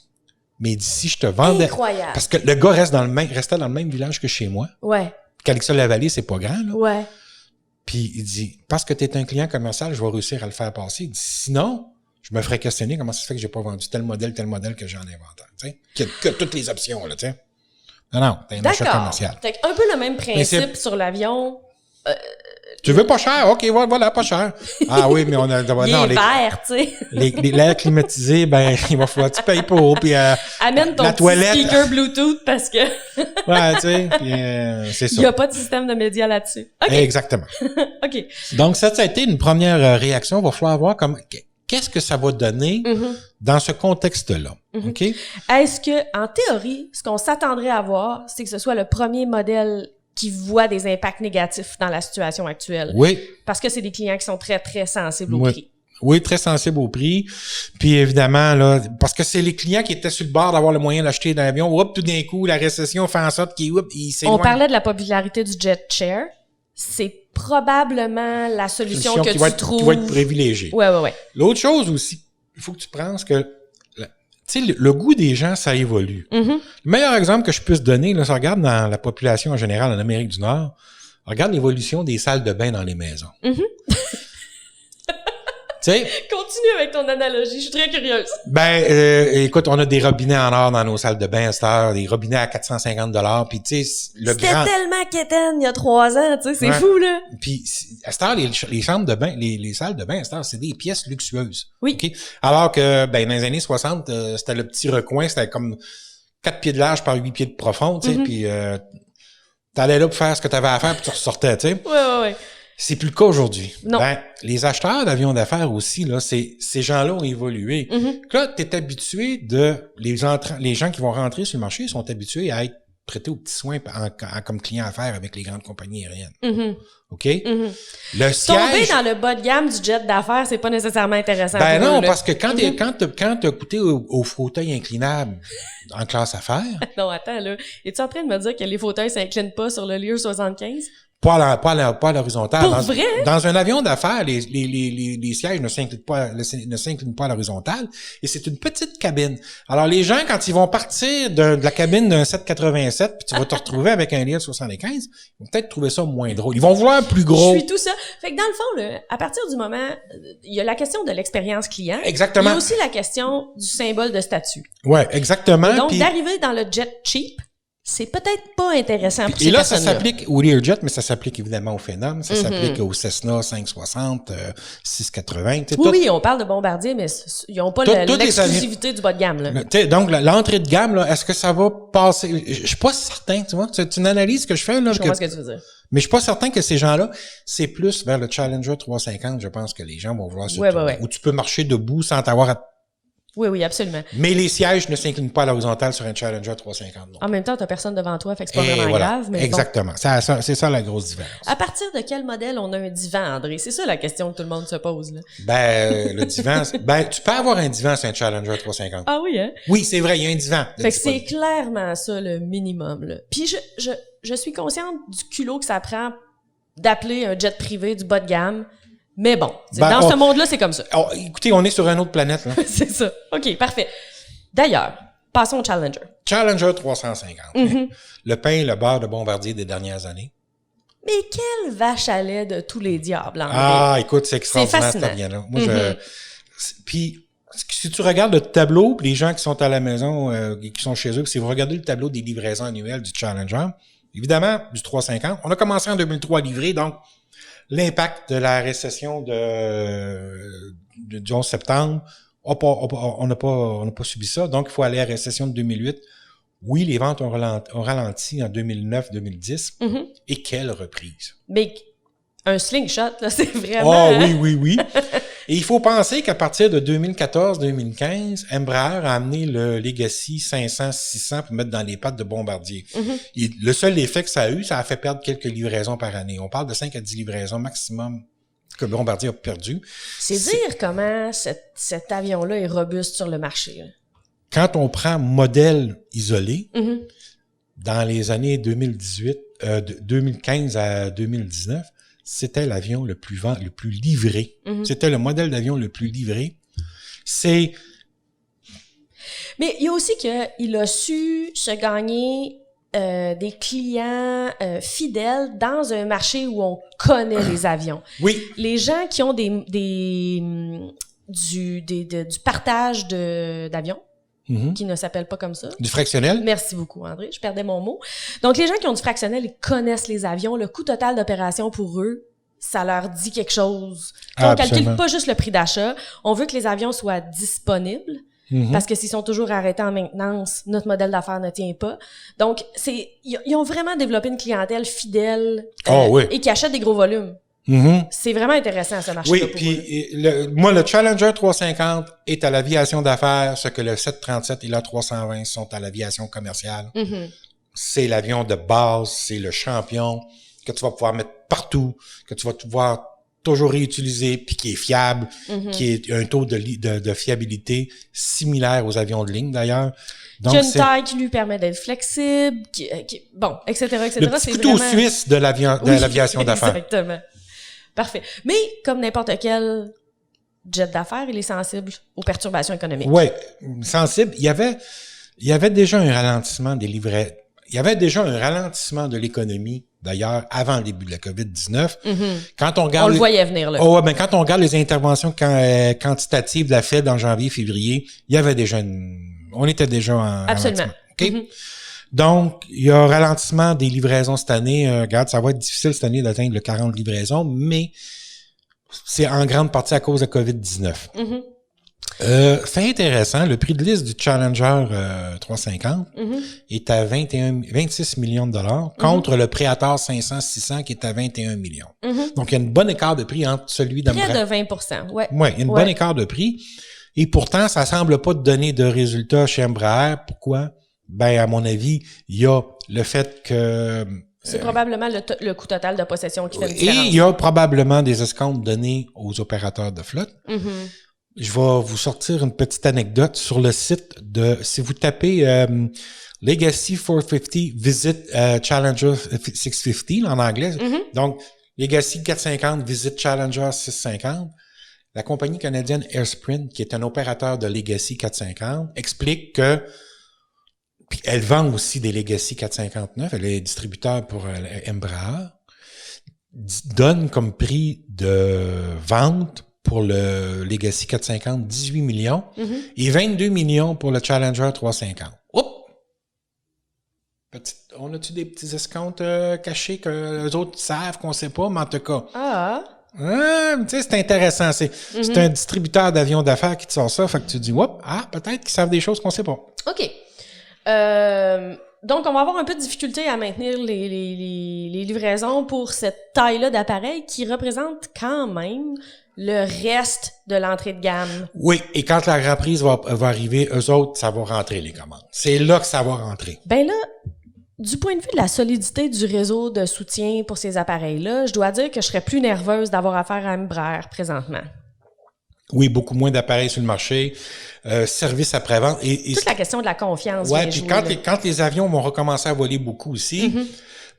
Mais d'ici, je te vendais. Incroyable. Parce que le gars restait dans le même village que chez moi. Ouais. Calixa-la-Vallée, c'est pas grand, là. Ouais. Puis il dit, parce que tu es un client commercial, je vais réussir à le faire passer. Il dit, sinon, je me ferais questionner comment ça se fait que j'ai pas vendu tel modèle que j'ai en inventaire, tu sais. Que toutes les options, là, tu sais. Non, t'as un achat commercial. Fait un peu le même principe sur l'avion. Tu veux pas cher? OK, voilà, pas cher. Ah oui, mais on a... Il est vert, tu sais. L'air climatisé, ben, il va falloir que tu payes pour. Puis, amène ton petit speaker Bluetooth parce que... ouais, tu sais, c'est ça. Il y a pas de système de médias là-dessus. Okay. Exactement. OK. Donc, ça a été une première réaction. Il va falloir voir qu'est-ce que ça va donner dans ce contexte-là. OK? Est-ce que, en théorie, ce qu'on s'attendrait à voir, c'est que ce soit le premier modèle qui voit des impacts négatifs dans la situation actuelle? Oui. Parce que c'est des clients qui sont très, très sensibles au prix. Oui, très sensible au prix. Puis évidemment, là, parce que c'est les clients qui étaient sur le bord d'avoir le moyen d'acheter un avion. Tout d'un coup, la récession fait en sorte qu'ils s'éloignent. On parlait de la popularité du jet share. C'est probablement la solution que tu trouves. Qui va être privilégiée. Ouais. L'autre chose aussi, il faut que tu penses que tu sais, le goût des gens, ça évolue. Le meilleur exemple que je puisse donner, là, ça regarde dans la population en général en Amérique du Nord, regarde l'évolution des salles de bain dans les maisons. T'sais, continue avec ton analogie, je suis très curieuse. Écoute, on a des robinets en or dans nos salles de bain à cette heure, des robinets à 450 $, puis tu sais, C'était tellement quétaine il y a 3 ans, tu sais, c'est fou, là. Puis à cette heure, les chambres de bain, les salles de bain à cette heure, c'est des pièces luxueuses. Oui. Okay? Alors que, dans les années 60, c'était le petit recoin, c'était comme 4 pieds de large par 8 pieds de profond, tu sais, puis t'allais là pour faire ce que t'avais à faire, puis tu ressortais, tu sais. Ouais. C'est plus le cas aujourd'hui. Non. Les acheteurs d'avions d'affaires aussi, là, ces gens-là ont évolué. Là, t'es habitué les gens qui vont rentrer sur le marché sont habitués à être prêtés aux petits soins comme client affaires avec les grandes compagnies aériennes. OK? Le siège. Tomber dans le bas de gamme du jet d'affaires, c'est pas nécessairement intéressant. Non, parce que quand t'as coûté au fauteuil inclinable en classe affaires. Non, attends, là. Es-tu en train de me dire que les fauteuils s'inclinent pas sur le Lear 75? Pas à l'horizontale. Pour vrai? Dans un avion d'affaires, les sièges ne s'inclinent pas à l'horizontale et c'est une petite cabine. Alors, les gens, quand ils vont partir de la cabine d'un 787 puis tu vas te retrouver avec un Lear 75, ils vont peut-être trouver ça moins drôle. Ils vont vouloir plus gros. Je suis tout ça. Fait que dans le fond, là, à partir du moment, il y a la question de l'expérience client. Exactement. Il y a aussi la question du symbole de statut. Ouais, exactement. Et donc, d'arriver dans le jet cheap, c'est peut-être pas intéressant pour ces personnes-là. Et là, ça s'applique au Learjet, mais ça s'applique évidemment au Phenom, ça s'applique au Cessna 560, 680. Oui, on parle de Bombardier, mais ils n'ont pas l'exclusivité du bas de gamme. Là. Donc, l'entrée de gamme, là, est-ce que ça va passer? Je suis pas certain, tu vois. C'est une analyse que je fais. Là, je comprends ce que tu veux dire. Mais je suis pas certain que ces gens-là, c'est plus vers le Challenger 350, je pense que les gens vont vouloir se tourner. Où tu peux marcher debout sans t'avoir à... Oui, absolument. Mais les sièges ne s'inclinent pas à l'horizontale sur un Challenger 350. Non. En même temps, t'as personne devant toi, fait que c'est pas vraiment grave. Mais exactement. Bon. C'est ça la grosse différence. À partir de quel modèle on a un divan, André? C'est ça la question que tout le monde se pose, là. Le divan, tu peux avoir un divan sur un Challenger 350. Ah oui, hein? Oui, c'est vrai, il y a un divan. Fait que c'est clairement ça le minimum, là. Puis je suis consciente du culot que ça prend d'appeler un jet privé du bas de gamme. Mais bon, dans ce monde-là, c'est comme ça. Écoutez, on est sur une autre planète, là. C'est ça. OK, parfait. D'ailleurs, passons au Challenger. Challenger 350. Le pain et le beurre de Bombardier des dernières années. Mais quelle vache à lait de tous les diables, André. Ah, écoute, c'est extraordinaire, ça vient là. Moi, puis, si tu regardes le tableau, les gens qui sont à la maison, qui sont chez eux, si vous regardez le tableau des livraisons annuelles du Challenger, évidemment, du 350, on a commencé en 2003 à livrer, donc l'impact de la récession du 11 septembre, on n'a pas subi ça. Donc, il faut aller à la récession de 2008. Oui, les ventes ont ralenti en 2009-2010. Et quelle reprise! Mais un slingshot, là, c'est vraiment... Oh oui. Et il faut penser qu'à partir de 2014-2015, Embraer a amené le Legacy 500-600 pour mettre dans les pattes de Bombardier. Et le seul effet que ça a fait perdre quelques livraisons par année. On parle de 5 à 10 livraisons maximum que Bombardier a perdu. C'est dire comment cet avion-là est robuste sur le marché. Là. Quand on prend modèle isolé, dans les années 2015 à 2019, c'était l'avion le plus livré. C'était le modèle d'avion le plus livré. Mais il y a aussi qu'il a su se gagner des clients fidèles dans un marché où on connaît les avions. Oui. Les gens qui ont du partage d'avions, qui ne s'appelle pas comme ça. Du fractionnel. Merci beaucoup, André. Je perdais mon mot. Donc, les gens qui ont du fractionnel, ils connaissent les avions. Le coût total d'opération pour eux, ça leur dit quelque chose. On calcule pas juste le prix d'achat. On veut que les avions soient disponibles. Parce que s'ils sont toujours arrêtés en maintenance, notre modèle d'affaires ne tient pas. Donc, ils ont vraiment développé une clientèle fidèle et qui achète des gros volumes. C'est vraiment intéressant, ce marché-là. Oui, puis le Challenger 350 est à l'aviation d'affaires, ce que le 737 et l'A320 sont à l'aviation commerciale. C'est l'avion de base, c'est le champion que tu vas pouvoir mettre partout, que tu vas pouvoir toujours réutiliser, puis qui est fiable, qui est un taux de fiabilité similaire aux avions de ligne d'ailleurs. Donc, qui a une taille qui lui permet d'être flexible, bon, etc., etc. Le petit couteau suisse de l'aviation d'affaires. Exactement. Parfait. Mais, comme n'importe quel jet d'affaires, il est sensible aux perturbations économiques. Oui, sensible. Il y avait déjà un ralentissement des livrets. Il y avait déjà un ralentissement de l'économie, d'ailleurs, avant le début de la COVID-19. Quand on regarde... On le voyait venir, là. Oh, ben, quand on regarde les interventions quantitatives de la Fed en janvier-février, il y avait déjà on était déjà en Absolument. OK? Donc, il y a un ralentissement des livraisons cette année. Regarde, ça va être difficile cette année d'atteindre le 40 livraisons, mais c'est en grande partie à cause de COVID-19. C'est intéressant. Le prix de liste du Challenger 350 est à 26 millions de dollars contre le Praetor 500-600 qui est à 21 millions. Donc, il y a une bonne écart de prix entre celui d'Embraer. Près de 20%, ouais. Oui, il y a une bonne écart de prix. Et pourtant, ça semble pas donner de résultats chez Embraer. Pourquoi? Ben, à mon avis, il y a le fait que... C'est probablement le coût total de possession qui fait une différence. Et il y a probablement des escomptes donnés aux opérateurs de flotte. Je vais vous sortir une petite anecdote sur le site si vous tapez Legacy 450 Visit Challenger 650 en anglais. Donc, Legacy 450 Visit Challenger 650. La compagnie canadienne AirSprint, qui est un opérateur de Legacy 450, explique que elle vend aussi des Legacy 459, elle est distributeur pour Embraer, donne comme prix de vente pour le Legacy 450 18 millions et 22 millions pour le Challenger 350. Oups! On a-tu des petits escomptes cachés que les autres savent qu'on sait pas, mais en tout cas... tu sais, c'est intéressant. C'est un distributeur d'avions d'affaires qui te sort ça. Fait que tu dis, peut-être qu'ils savent des choses qu'on sait pas. OK. Donc, on va avoir un peu de difficulté à maintenir les livraisons pour cette taille-là d'appareil qui représente quand même le reste de l'entrée de gamme. Oui, et quand la reprise va arriver, eux autres, ça va rentrer les commandes. C'est là que ça va rentrer. Ben là, du point de vue de la solidité du réseau de soutien pour ces appareils-là, je dois dire que je serais plus nerveuse d'avoir affaire à Embraer présentement. Oui, beaucoup moins d'appareils sur le marché, service après-vente. Et toute la question de la confiance. Ouais, puis quand les avions vont recommencer à voler beaucoup aussi,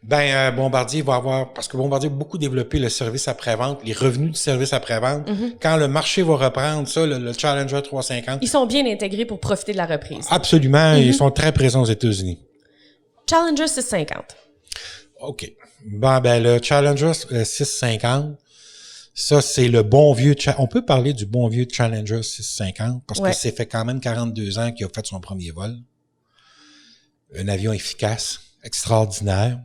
Bombardier va avoir, parce que Bombardier a beaucoup développé le service après-vente, les revenus du service après-vente. Quand le marché va reprendre ça, le Challenger 350. Ils sont bien intégrés pour profiter de la reprise. Absolument, ils sont très présents aux États-Unis. Challenger 650. OK. Le Challenger 650, ça, c'est le bon vieux... On peut parler du bon vieux Challenger 650 parce que c'est fait quand même 42 ans qu'il a fait son premier vol. Un avion efficace, extraordinaire.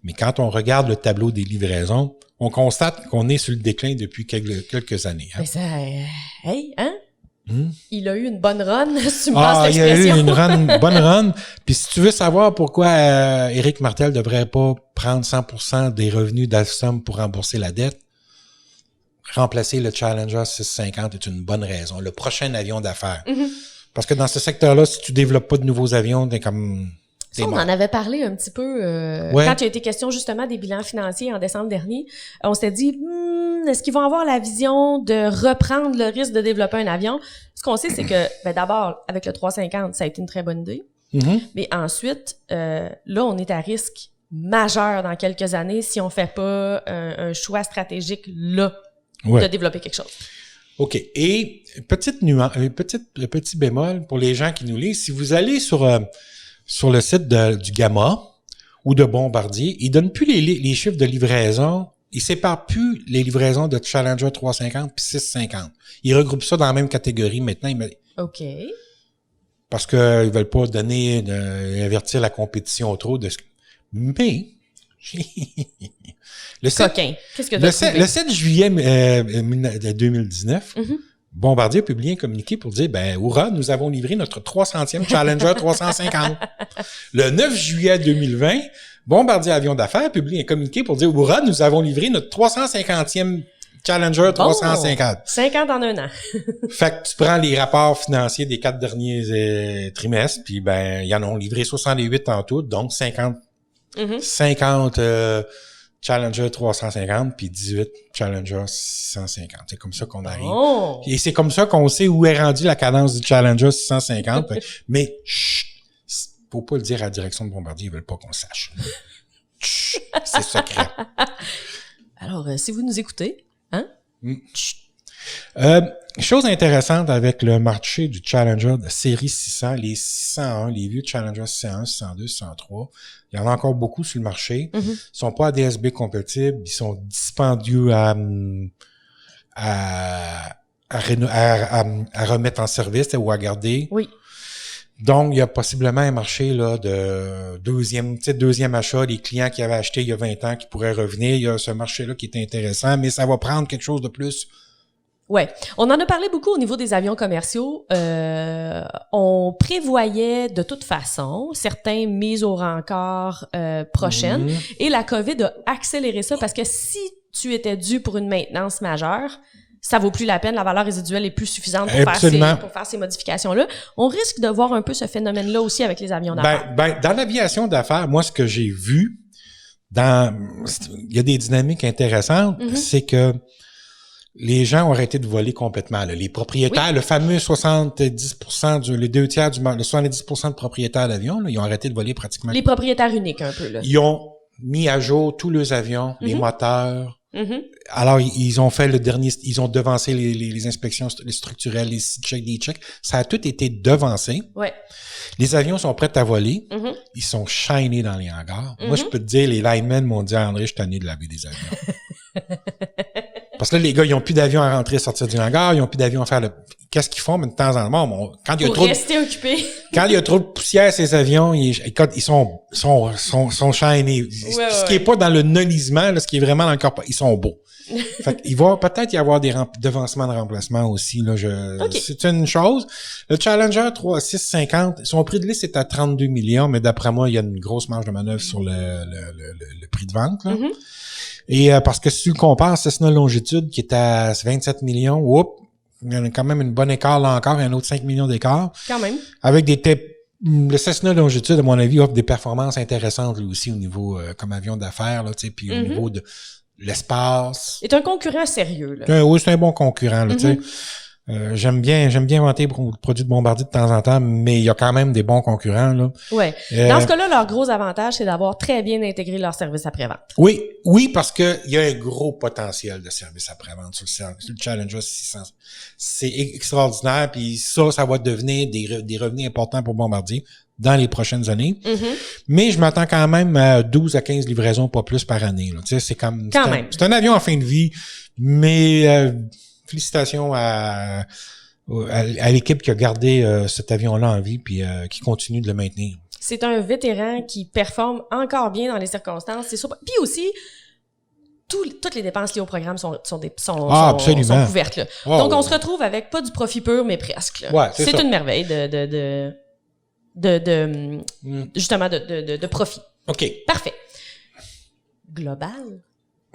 Mais quand on regarde le tableau des livraisons, on constate qu'on est sur le déclin depuis quelques années. Mais ça... Il a eu une bonne run, si tu me passes l'expression. Il a eu une bonne run. Puis si tu veux savoir pourquoi Éric Martel devrait pas prendre 100% des revenus d'Alstom pour rembourser la dette, remplacer le Challenger 650 est une bonne raison. Le prochain avion d'affaires. Parce que dans ce secteur-là, si tu développes pas de nouveaux avions, t'es comme... Ça, on en avait parlé un petit peu quand il y a été question justement des bilans financiers en décembre dernier. On s'était dit, est-ce qu'ils vont avoir la vision de reprendre le risque de développer un avion? Ce qu'on sait, c'est que d'abord, avec le 350, ça a été une très bonne idée. Mais ensuite, là, on est à risque majeur dans quelques années si on fait pas un choix stratégique là de développer quelque chose. OK. Et petite nuance, petit bémol pour les gens qui nous lisent, si vous allez sur le site du Gamma ou de Bombardier, ils donnent plus les chiffres de livraison. Ils séparent plus les livraisons de Challenger 350 puis 650. Ils regroupent ça dans la même catégorie maintenant. OK. Parce que ils veulent pas avertir la compétition trop de ce... Mais... Coquin. Qu'est-ce que tu as trouvé? Le 7 juillet 2019, Bombardier a publié un communiqué pour dire, hurrah, nous avons livré notre 300e Challenger 350. Le 9 juillet 2020, Bombardier Avions d'affaires publie un communiqué pour dire, hurrah, nous avons livré notre 350e Challenger 350. 50 en un an. Fait que tu prends les rapports financiers des 4 derniers trimestres, puis ils en ont livré 68 en tout, donc 50 Challenger 350 puis 18 Challenger 650. C'est comme ça qu'on arrive. Oh. Et c'est comme ça qu'on sait où est rendue la cadence du Challenger 650. Mais chut, faut pas le dire à la direction de Bombardier, ils veulent pas qu'on le sache. Chut, c'est secret. Alors, si vous nous écoutez, hein? Chose intéressante avec le marché du Challenger de série 600, les 601, les vieux Challenger 601, 602, 603, il y en a encore beaucoup sur le marché. Ils sont pas ADS-B compatibles, ils sont dispendieux à remettre en service ou à garder. Oui. Donc, il y a possiblement un marché là de deuxième achat, les clients qui avaient acheté il y a 20 ans qui pourraient revenir. Il y a ce marché-là qui est intéressant, mais ça va prendre quelque chose de plus. Ouais, on en a parlé beaucoup au niveau des avions commerciaux. On prévoyait de toute façon certains mises au rencard prochaines et la COVID a accéléré ça parce que si tu étais dû pour une maintenance majeure, ça vaut plus la peine, la valeur résiduelle est plus suffisante pour faire ces modifications-là. On risque de voir un peu ce phénomène-là aussi avec les avions d'affaires. Dans l'aviation d'affaires, moi, ce que j'ai vu, il y a des dynamiques intéressantes, c'est que les gens ont arrêté de voler complètement. Là. Les propriétaires, le fameux 70%, les 2/3 le 70% de propriétaires d'avions, ils ont arrêté de voler pratiquement. Les propriétaires uniques, un peu, là. Ils ont mis à jour tous leurs avions, les moteurs. Alors, ils ont fait ils ont devancé les inspections structurelles, les checks, des checks. Ça a tout été devancé. Ouais. Les avions sont prêts à voler. Ils sont shinés dans les hangars. Moi, je peux te dire, les linemen m'ont dit, André, je suis tanné de laver des avions. Parce que là, les gars, ils ont plus d'avions à rentrer et sortir du hangar, ils ont plus d'avions à faire Qu'est-ce qu'ils font, mais de temps en temps, quand il y a trop rester occupés. Quand il y a trop de poussière, ces avions, ils sont shinés. Ce qui est pas dans le nolisement, là, ce qui est vraiment dans le corps, ils sont beaux. Fait qu'il va peut-être y avoir des devancements de remplacement aussi, là, c'est une chose. Le Challenger 650, son prix de liste est à 32 millions, mais d'après moi, il y a une grosse marge de manœuvre sur le prix de vente, là. Et parce que si tu le compares, Cessna Longitude qui est à 27 millions, il y a quand même une bonne écart là encore, il y a un autre 5 millions d'écart. Quand même. Avec le Cessna Longitude, à mon avis, offre des performances intéressantes lui aussi au niveau comme avion d'affaires, là, tu sais, puis au niveau de l'espace. C'est un concurrent sérieux, là. Oui, c'est un bon concurrent, là, tu sais. J'aime bien inventer des produits de Bombardier de temps en temps, mais il y a quand même des bons concurrents, là. Ouais. Dans ce cas-là, leur gros avantage, c'est d'avoir très bien intégré leur service après-vente. Oui, parce que il y a un gros potentiel de service après-vente sur le Challenger 600. C'est extraordinaire, puis ça va devenir des revenus importants pour Bombardier dans les prochaines années. Mais je m'attends quand même à 12 à 15 livraisons, pas plus par année, là. Tu sais, c'est un avion en fin de vie, mais félicitations à l'équipe qui a gardé cet avion-là en vie puis qui continue de le maintenir. C'est un vétéran qui performe encore bien dans les circonstances. C'est sûr. Puis aussi, toutes les dépenses liées au programme sont couvertes. Là. Donc, on se retrouve avec pas du profit pur, mais presque. Là. Ouais, c'est une merveille justement de profit. OK. Parfait. Global.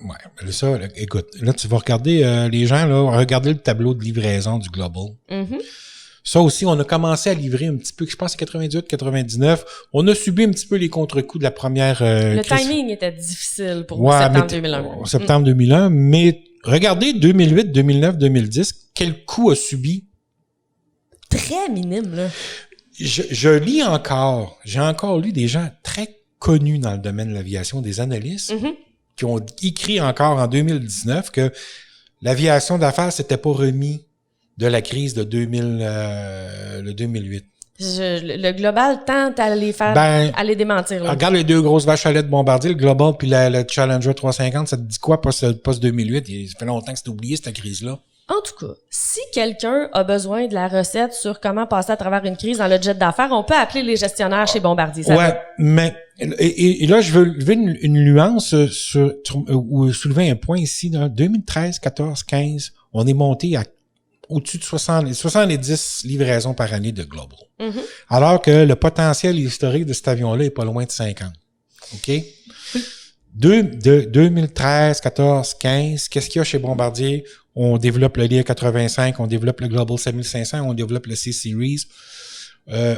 Ouais, ça, là, écoute, là, tu vas regarder les gens, là, regarder le tableau de livraison du Global. Ça aussi, on a commencé à livrer un petit peu, je pense, 98, 99. On a subi un petit peu les contre-coups de la première le timing était difficile pour septembre 2001. Septembre 2001, mais regardez 2008, 2009, 2010, quel coût a subi? Très minime, là. Je lis encore, j'ai encore lu des gens très connus dans le domaine de l'aviation, des analystes, qui ont écrit encore en 2019 que l'aviation d'affaires s'était pas remis de la crise de 2008. Le Global tente à à les démentir. Là. Regarde les deux grosses vaches à lait de Bombardier, le Global puis le Challenger 350, ça te dit quoi post 2008? Ça fait longtemps que c'est oublié cette crise-là. En tout cas, si quelqu'un a besoin de la recette sur comment passer à travers une crise dans le jet d'affaires, on peut appeler les gestionnaires chez Bombardier. Mais et là, je veux lever une nuance ou soulever un point ici. Là, 2013, 14, 15, on est monté au-dessus de 70 livraisons par année de Global. Alors que le potentiel historique de cet avion-là est pas loin de 50. OK? 2013, 14, 15, qu'est-ce qu'il y a chez Bombardier? On développe le Lear 85, on développe le Global 7500, on développe le C-Series.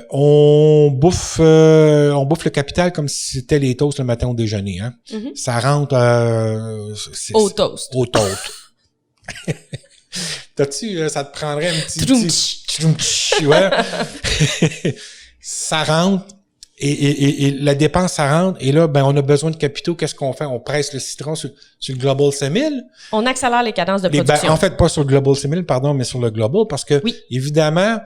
On bouffe le capital comme si c'était les toasts le matin au déjeuner. Hein? Ça rentre au toast. Au toast. T'as-tu, ça te prendrait un petit ouais. Ça rentre et la dépense, ça rentre. Et là, ben, on a besoin de capitaux. Qu'est-ce qu'on fait? On presse le citron sur le Global 6000. On accélère les cadences de production. Ben, en fait, pas sur le Global 6000, pardon, mais sur le Global parce que, évidemment,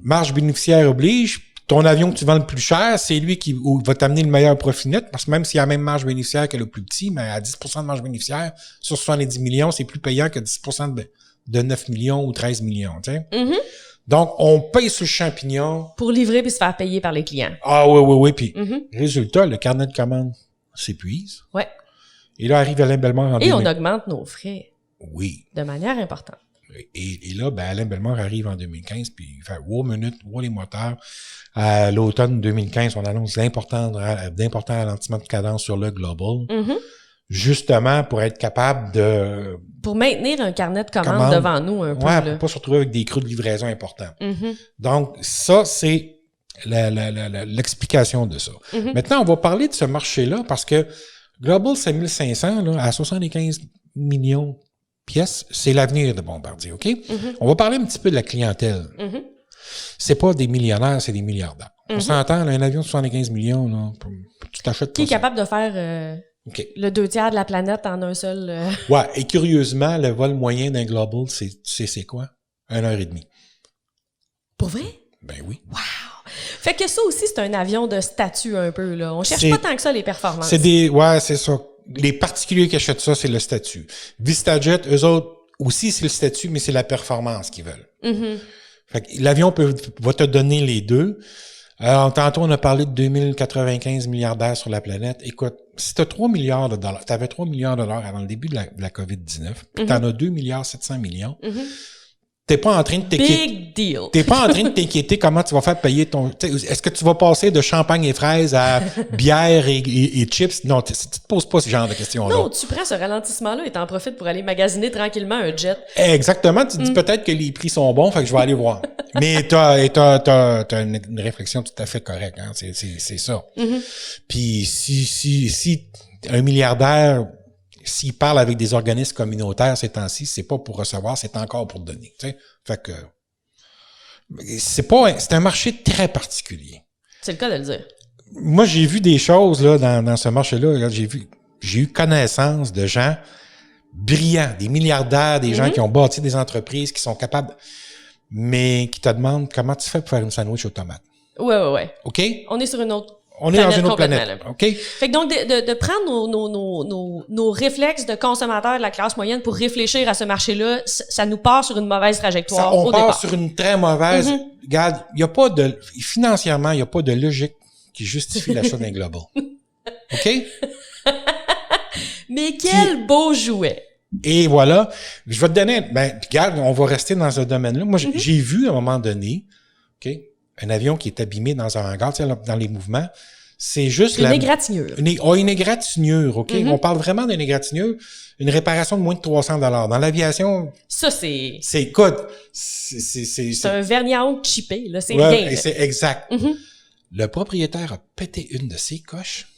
marge bénéficiaire oblige. Ton avion que tu vends le plus cher, c'est lui qui va t'amener le meilleur profit net, parce que même s'il y a la même marge bénéficiaire que le plus petit, mais à 10% de marge bénéficiaire, sur 70 millions, c'est plus payant que 10% de 9 millions ou 13 millions, tu sais. Donc, on paye sur le champignon. Pour livrer puis se faire payer par les clients. Ah oui. Puis, résultat, le carnet de commandes s'épuise. Ouais. Et là, arrive Alain Bellemare en Et on augmente nos frais. Oui. De manière importante. Et là, ben, Alain Bellemare arrive en 2015, puis il fait « wow, minute, wow, les moteurs ». À l'automne 2015, on annonce d'importants ralentissements de cadence sur le Global, justement pour être capable de... Pour maintenir un carnet de commandes devant nous un peu. Ouais, là. pour pas se retrouver avec des creux de livraison importants. Donc, ça, c'est l'explication de ça. Maintenant, on va parler de ce marché-là parce que Global 5500, là, à 75 millions de pièces, c'est l'avenir de Bombardier, OK? On va parler un petit peu de la clientèle. C'est pas des millionnaires, c'est des milliardaires. On s'entend, là, un avion de 75 millions, là, tu t'achètes pas Qui est ça. capable de faire le 2/3 de la planète en un seul... Ouais, et curieusement, le vol moyen d'un Global, c'est quoi? 1h30. Pour vrai? Ben oui. Wow! Fait que ça aussi, c'est un avion de statut un peu, là. On cherche pas tant que ça les performances. Ouais, c'est ça. Les particuliers qui achètent ça, c'est le statut. VistaJet, eux autres, aussi, c'est le statut, mais c'est la performance qu'ils veulent. Fait que l'avion va te donner les deux. Alors, tantôt, on a parlé de 2095 milliardaires sur la planète. Écoute, si tu as 3 milliards de dollars, tu avais 3 milliards de dollars avant le début de la COVID-19, puis tu en as 2 milliards 700 millions, t'es pas en train de t'inquiéter. Big deal. T'es pas en train de t'inquiéter comment tu vas faire payer ton... Est-ce que tu vas passer de champagne et fraises à bière et chips? Non, tu te poses pas ce genre de questions-là. Non, tu prends ce ralentissement-là et t'en profites pour aller magasiner tranquillement un jet. Exactement. Tu dis peut-être que les prix sont bons, fait que je vais aller voir. Mais t'as une réflexion tout à fait correcte, hein. C'est ça. Puis si un milliardaire, s'il parle avec des organismes communautaires ces temps-ci, c'est pas pour recevoir, c'est encore pour donner, tu sais. Fait que c'est un marché très particulier. C'est le cas de le dire. Moi, j'ai vu des choses là dans ce marché-là. J'ai eu connaissance de gens brillants, des milliardaires, des gens qui ont bâti des entreprises, qui sont capables, mais qui te demandent comment tu fais pour faire une sandwich aux tomates. Ouais. OK? On est sur une autre On est dans une autre planète. OK? Fait que donc, de prendre nos réflexes de consommateurs de la classe moyenne pour réfléchir à ce marché-là, ça nous part sur une mauvaise trajectoire au départ. On part sur une très mauvaise... Regarde, financièrement, il n'y a pas de logique qui justifie l'achat d'un Global. OK? Mais quel beau jouet! Et voilà. Je vais te donner... regarde, on va rester dans ce domaine-là. Moi, j'ai vu à un moment donné, OK, un avion qui est abîmé dans un hangar, tu sais, dans les mouvements. C'est juste une égratignure. Une égratignure, OK? On parle vraiment d'une égratignure. Une réparation de moins de 300 $. Dans l'aviation... Ça, c'est... C'est un vernis à ongles chippé, là. C'est rien. C'est exact. Le propriétaire a pété une de ses coches.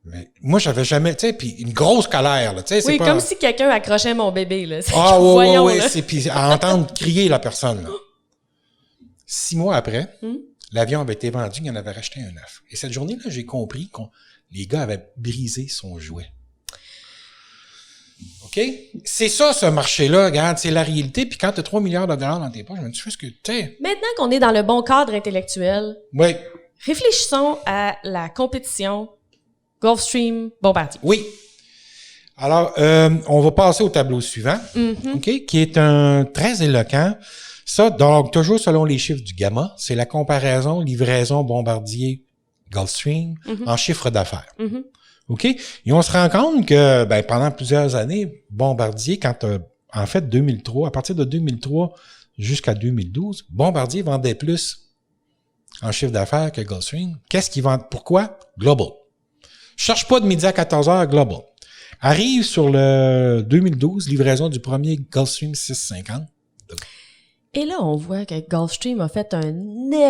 Mais moi, j'avais jamais... Tu sais, puis une grosse colère, là. Tu sais, oui, comme si quelqu'un accrochait mon bébé, là. Ah, oui. Puis à entendre crier la personne, là. 6 mois après, l'avion avait été vendu, il en avait racheté un neuf. Et cette journée-là, j'ai compris que les gars avaient brisé son jouet. OK? C'est ça, ce marché-là. Regarde, c'est la réalité. Puis quand tu as 3 milliards de dollars dans tes poches, tu fais ce que tu sais. Maintenant qu'on est dans le bon cadre intellectuel, oui. Réfléchissons à la compétition Gulfstream Bombardier. Oui. Alors, on va passer au tableau suivant, OK? Qui est un très éloquent. Ça, donc, toujours selon les chiffres du Gamma, c'est la comparaison livraison Bombardier Gulfstream en chiffre d'affaires. OK? Et on se rend compte que, pendant plusieurs années, Bombardier, quand en fait, 2003, à partir de 2003 jusqu'à 2012, Bombardier vendait plus en chiffre d'affaires que Gulfstream. Qu'est-ce qu'ils vendent? Pourquoi? Global. Cherche pas de midi à 14h, Global. Arrive sur le 2012, livraison du premier Gulfstream 650. Et là, on voit que Gulfstream a fait un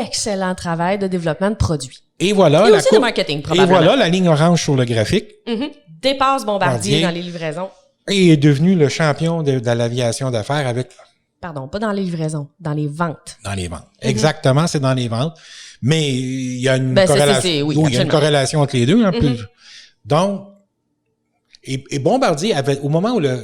excellent travail de développement de produits. Et voilà, Et aussi de marketing, probablement. Et voilà la ligne orange sur le graphique. Dépasse Bombardier dans les livraisons. Et est devenu le champion de l'aviation d'affaires avec... Pardon, pas dans les livraisons, dans les ventes. Dans les ventes. Exactement, c'est dans les ventes. Mais il y a une corrélation. Oui, il y a une corrélation entre les deux. Un peu. Donc, et Bombardier avait, au moment où le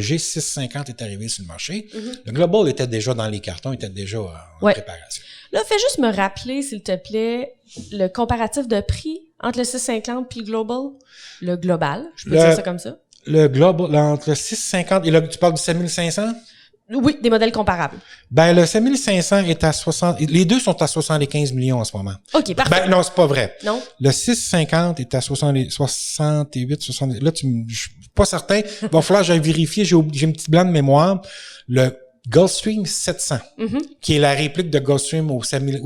G650 est arrivé sur le marché, le Global était déjà dans les cartons, était déjà en préparation. Là, fais juste me rappeler, s'il te plaît, le comparatif de prix entre le 650 puis le Global. Le global, je peux dire ça comme ça. Le Global, entre le 650 et là, tu parles du 7500? Oui, des modèles comparables. Ben, le 7500 est à 60, les deux sont à 75 millions en ce moment. OK, parfait. Ben, non, c'est pas vrai. Non. Le 650 est à 68, 70. Là, je suis pas certain. Il va falloir que j'aille vérifier. J'ai une petite blanc de mémoire. Le Gulfstream 700, qui est la réplique de Gulfstream au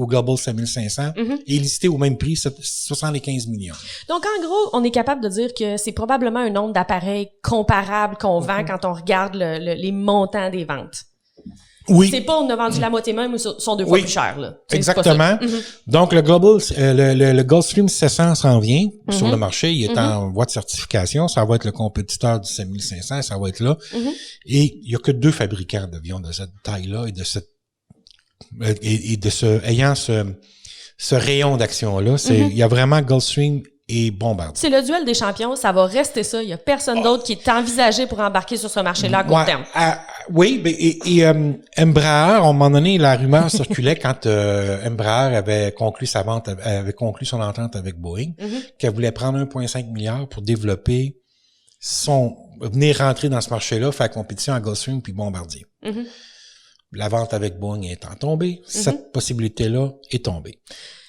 Global 7500, est listé au même prix, 75 millions. Donc, en gros, on est capable de dire que c'est probablement un nombre d'appareils comparables qu'on vend quand on regarde les montants des ventes. Oui. C'est pas on a vendu la moitié même ou sont deux fois plus chers, là. Exactement. Donc, le Global, le Gulfstream 700 s'en vient sur le marché. Il est en voie de certification. Ça va être le compétiteur du 7500. Ça va être là. Et il y a que 2 fabricants d'avions de cette taille-là ayant ce rayon d'action-là. Il y a vraiment Gulfstream et Bombardier. C'est le duel des champions, ça va rester ça. Il y a personne d'autre qui est envisagé pour embarquer sur ce marché-là à court terme. Oui, et Embraer, à un moment donné, la rumeur circulait quand Embraer avait conclu son entente avec Boeing, qu'elle voulait prendre 1,5 milliard pour développer venir rentrer dans ce marché-là, faire compétition à Gulfstream puis Bombardier. La vente avec Boeing étant tombée, cette possibilité-là est tombée.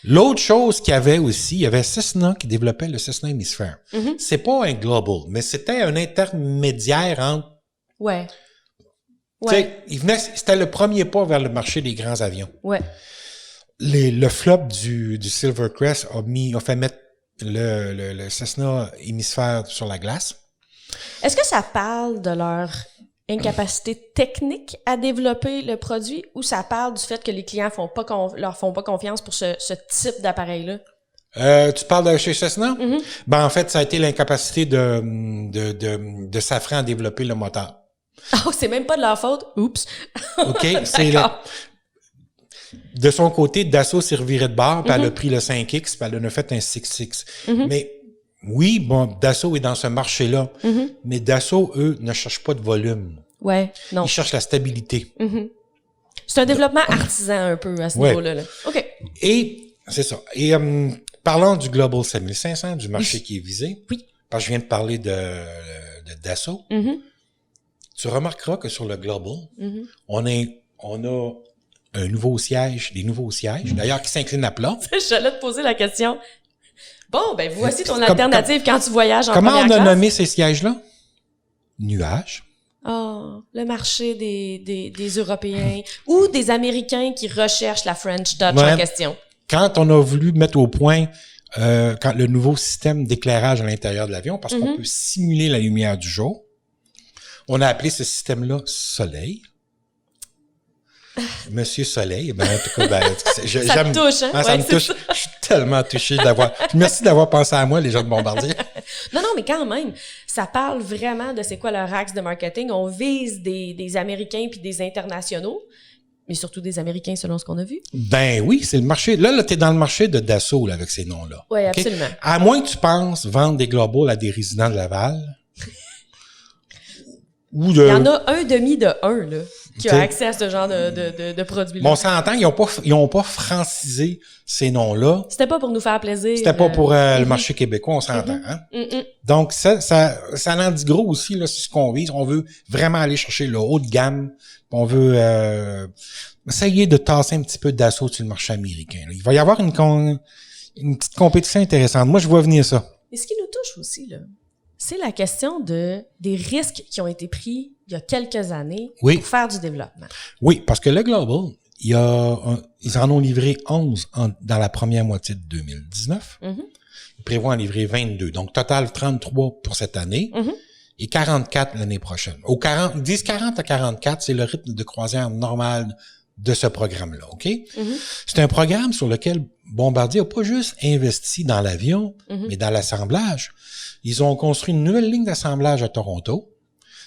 L'autre chose qu'il y avait aussi, il y avait Cessna qui développait le Cessna Hémisphère. C'est pas un global, mais c'était un intermédiaire entre... Ouais. C'était le premier pas vers le marché des grands avions. Ouais. Le flop du Silvercrest a fait mettre le Cessna Hémisphère sur la glace. Est-ce que ça parle de leur incapacité technique à développer le produit ou ça parle du fait que les clients leur font pas confiance pour ce type d'appareil-là? Tu parles de chez Cessna? Ben, en fait, ça a été l'incapacité de Safran à développer le moteur. Oh, c'est même pas de leur faute? Oups! OK, de son côté, Dassault s'est reviré de bord, puis elle a pris le 5X, puis elle en a fait un 6X. Mais oui, bon, Dassault est dans ce marché-là, mais Dassault, eux, ne cherchent pas de volume. Ouais, non. Ils cherchent la stabilité. C'est un développement artisan un peu à ce niveau-là. Là. OK. Et, c'est ça. Et parlant du Global 7500, du marché qui est visé, parce que je viens de parler de Dassault, tu remarqueras que sur le Global, on a des nouveaux sièges, d'ailleurs, qui s'inclinent à plat. J'allais te poser la question. Bon, ben voici ton alternative quand tu voyages en première classe. Comment on a nommé ces sièges-là? Nuages. Oh, le marché des Européens ou des Américains qui recherchent la French Touch en question. Quand on a voulu mettre au point quand le nouveau système d'éclairage à l'intérieur de l'avion, parce qu'on peut simuler la lumière du jour, on a appelé ce système-là Soleil. Monsieur Soleil, ben, en tout cas, ça me touche, hein? Ça me touche. Ça. Je suis tellement touché merci d'avoir pensé à moi, les gens de Bombardier. Non, mais quand même, ça parle vraiment de c'est quoi leur axe de marketing. On vise des Américains puis des internationaux, mais surtout des Américains selon ce qu'on a vu. Ben oui, c'est le marché. Là, t'es dans le marché de Dassault, là, avec ces noms-là. Oui, absolument. À moins que tu penses vendre des Global à des résidents de Laval. Il y en a un demi de un, là, qui a accès à ce genre de produits-là. Bon, on s'entend, ils ont pas francisé ces noms-là. C'était pas pour nous faire plaisir. C'était pas pour le marché québécois, on s'entend, hein? Donc, ça en dit gros aussi, là, c'est ce qu'on vise. On veut vraiment aller chercher le haut de gamme. On veut essayer de tasser un petit peu d'assaut sur le marché américain, là. Il va y avoir une petite compétition intéressante. Moi, je vois venir ça. Et ce qui nous touche aussi, là, c'est la question des risques qui ont été pris il y a quelques années, Oui. pour faire du développement. Oui, parce que le Global, ils en ont livré 11 dans la première moitié de 2019. Ils prévoient en livrer 22. Donc, total 33 pour cette année et 44 l'année prochaine. Ils disent 40 à 44, c'est le rythme de croisière normal de ce programme-là, OK? C'est un programme sur lequel Bombardier n'a pas juste investi dans l'avion, mais dans l'assemblage. Ils ont construit une nouvelle ligne d'assemblage à Toronto.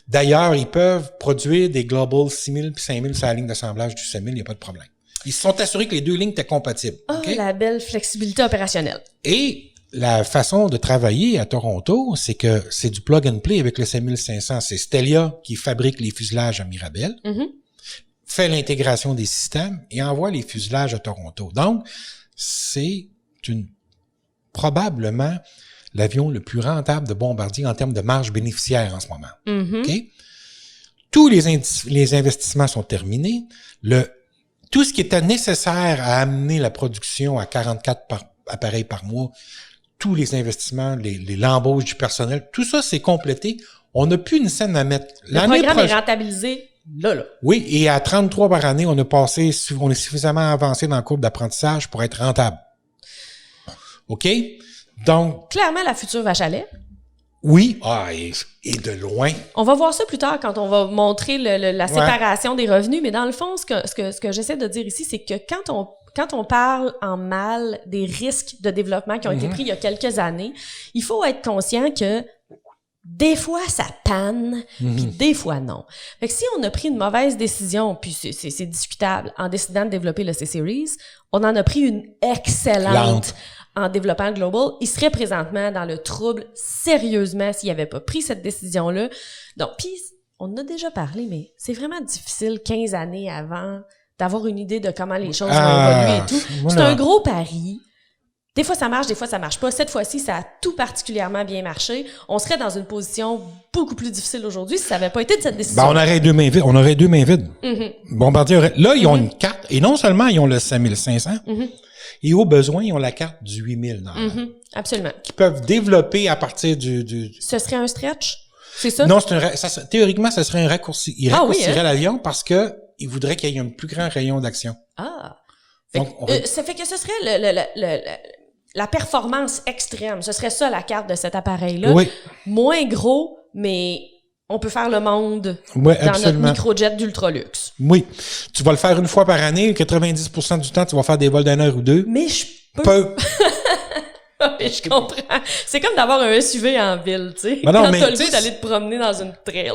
D'ailleurs, ils peuvent produire des Global 6000 puis 5000 sur la ligne d'assemblage du 6000, il n'y a pas de problème. Ils se sont assurés que les deux lignes étaient compatibles. Ah, okay? La belle flexibilité opérationnelle. Et la façon de travailler à Toronto, c'est que c'est du plug and play avec le 7500. C'est Stelia qui fabrique les fuselages à Mirabel. Fait l'intégration des systèmes et envoie les fuselages à Toronto. Donc, c'est probablement l'avion le plus rentable de Bombardier en termes de marge bénéficiaire en ce moment. Okay? Tous les investissements sont terminés. Tout ce qui était nécessaire à amener la production à 44 appareils par mois, tous les investissements, l'embauche du personnel, tout ça c'est complété. On n'a plus une scène à mettre. Le programme est rentabilisé là. Oui, et à 33 par année, on est suffisamment avancé dans la courbe d'apprentissage pour être rentable. OK? Donc. Clairement, la future vache à lait. Oui. Et de loin. On va voir ça plus tard quand on va montrer la séparation des revenus, mais dans le fond, ce que j'essaie de dire ici, c'est que quand on parle en mal des risques de développement qui ont été pris il y a quelques années, il faut être conscient que des fois, ça panne, puis des fois, non. Fait que si on a pris une mauvaise décision, puis c'est discutable, en décidant de développer le C-Series, on en a pris une excellente en développant le Global. Il serait présentement dans le trouble sérieusement s'il n'avait pas pris cette décision-là. Donc, puis on en a déjà parlé, mais c'est vraiment difficile 15 années avant d'avoir une idée de comment les choses vont évoluer et tout. C'est un gros pari. Des fois, ça marche, des fois, ça marche pas. Cette fois-ci, ça a tout particulièrement bien marché. On serait dans une position beaucoup plus difficile aujourd'hui si ça n'avait pas été de cette décision. On aurait deux mains vides. Bombardier aurait... Là, ils ont une carte, et non seulement ils ont le 5500, et au besoin, ils ont la carte du 8000. Absolument. Qui peuvent développer à partir du... Ce serait un stretch? C'est ça? Non, théoriquement, ça serait un raccourci. Ils raccourciraient l'avion parce que ils voudraient qu'il y ait un plus grand rayon d'action. Ça fait que ce serait la performance extrême. Ce serait ça, la carte de cet appareil-là. Oui. Moins gros, mais on peut faire le monde dans notre microjet d'ultra-luxe. Oui. Tu vas le faire une fois par année. 90% du temps, tu vas faire des vols d'1 heure ou deux. Mais je peux. Oui, je comprends. C'est comme d'avoir un SUV en ville, tu sais. Quand t'as le goût d'aller te promener dans une trail.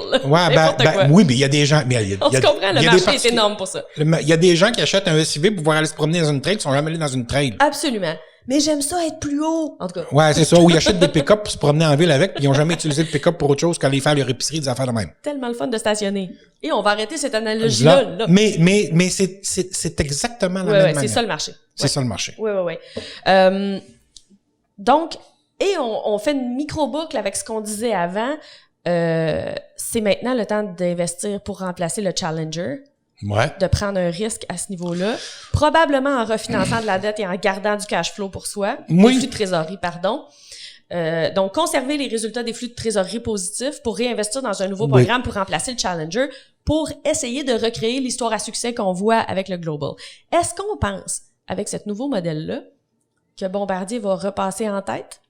Oui, mais il y a des gens... On se comprend, le marché est énorme pour ça. Il y a des gens qui achètent un SUV pour pouvoir aller se promener dans une trail, qui sont jamais allés dans une trail. Absolument. Mais j'aime ça être plus haut, en tout cas. Ouais, c'est ça. Ou ils achètent des pick-up pour se promener en ville avec, puis ils ont jamais utilisé le pick-up pour autre chose qu'aller faire leur épicerie, des affaires de même. Tellement le fun de stationner. Et on va arrêter cette analogie-là. Là. Mais c'est exactement la même manière. C'est ça le marché. C'est ça le marché. Oui. Donc, et on fait une micro-boucle avec ce qu'on disait avant. C'est maintenant le temps d'investir pour remplacer le Challenger. Ouais. De prendre un risque à ce niveau-là. Probablement en refinançant de la dette et en gardant du cash flow pour soi. Oui. Des flux de trésorerie, pardon. Donc, conserver les résultats des flux de trésorerie positifs pour réinvestir dans un nouveau programme pour remplacer le Challenger, pour essayer de recréer l'histoire à succès qu'on voit avec le Global. Est-ce qu'on pense, avec ce nouveau modèle-là, que Bombardier va repasser en tête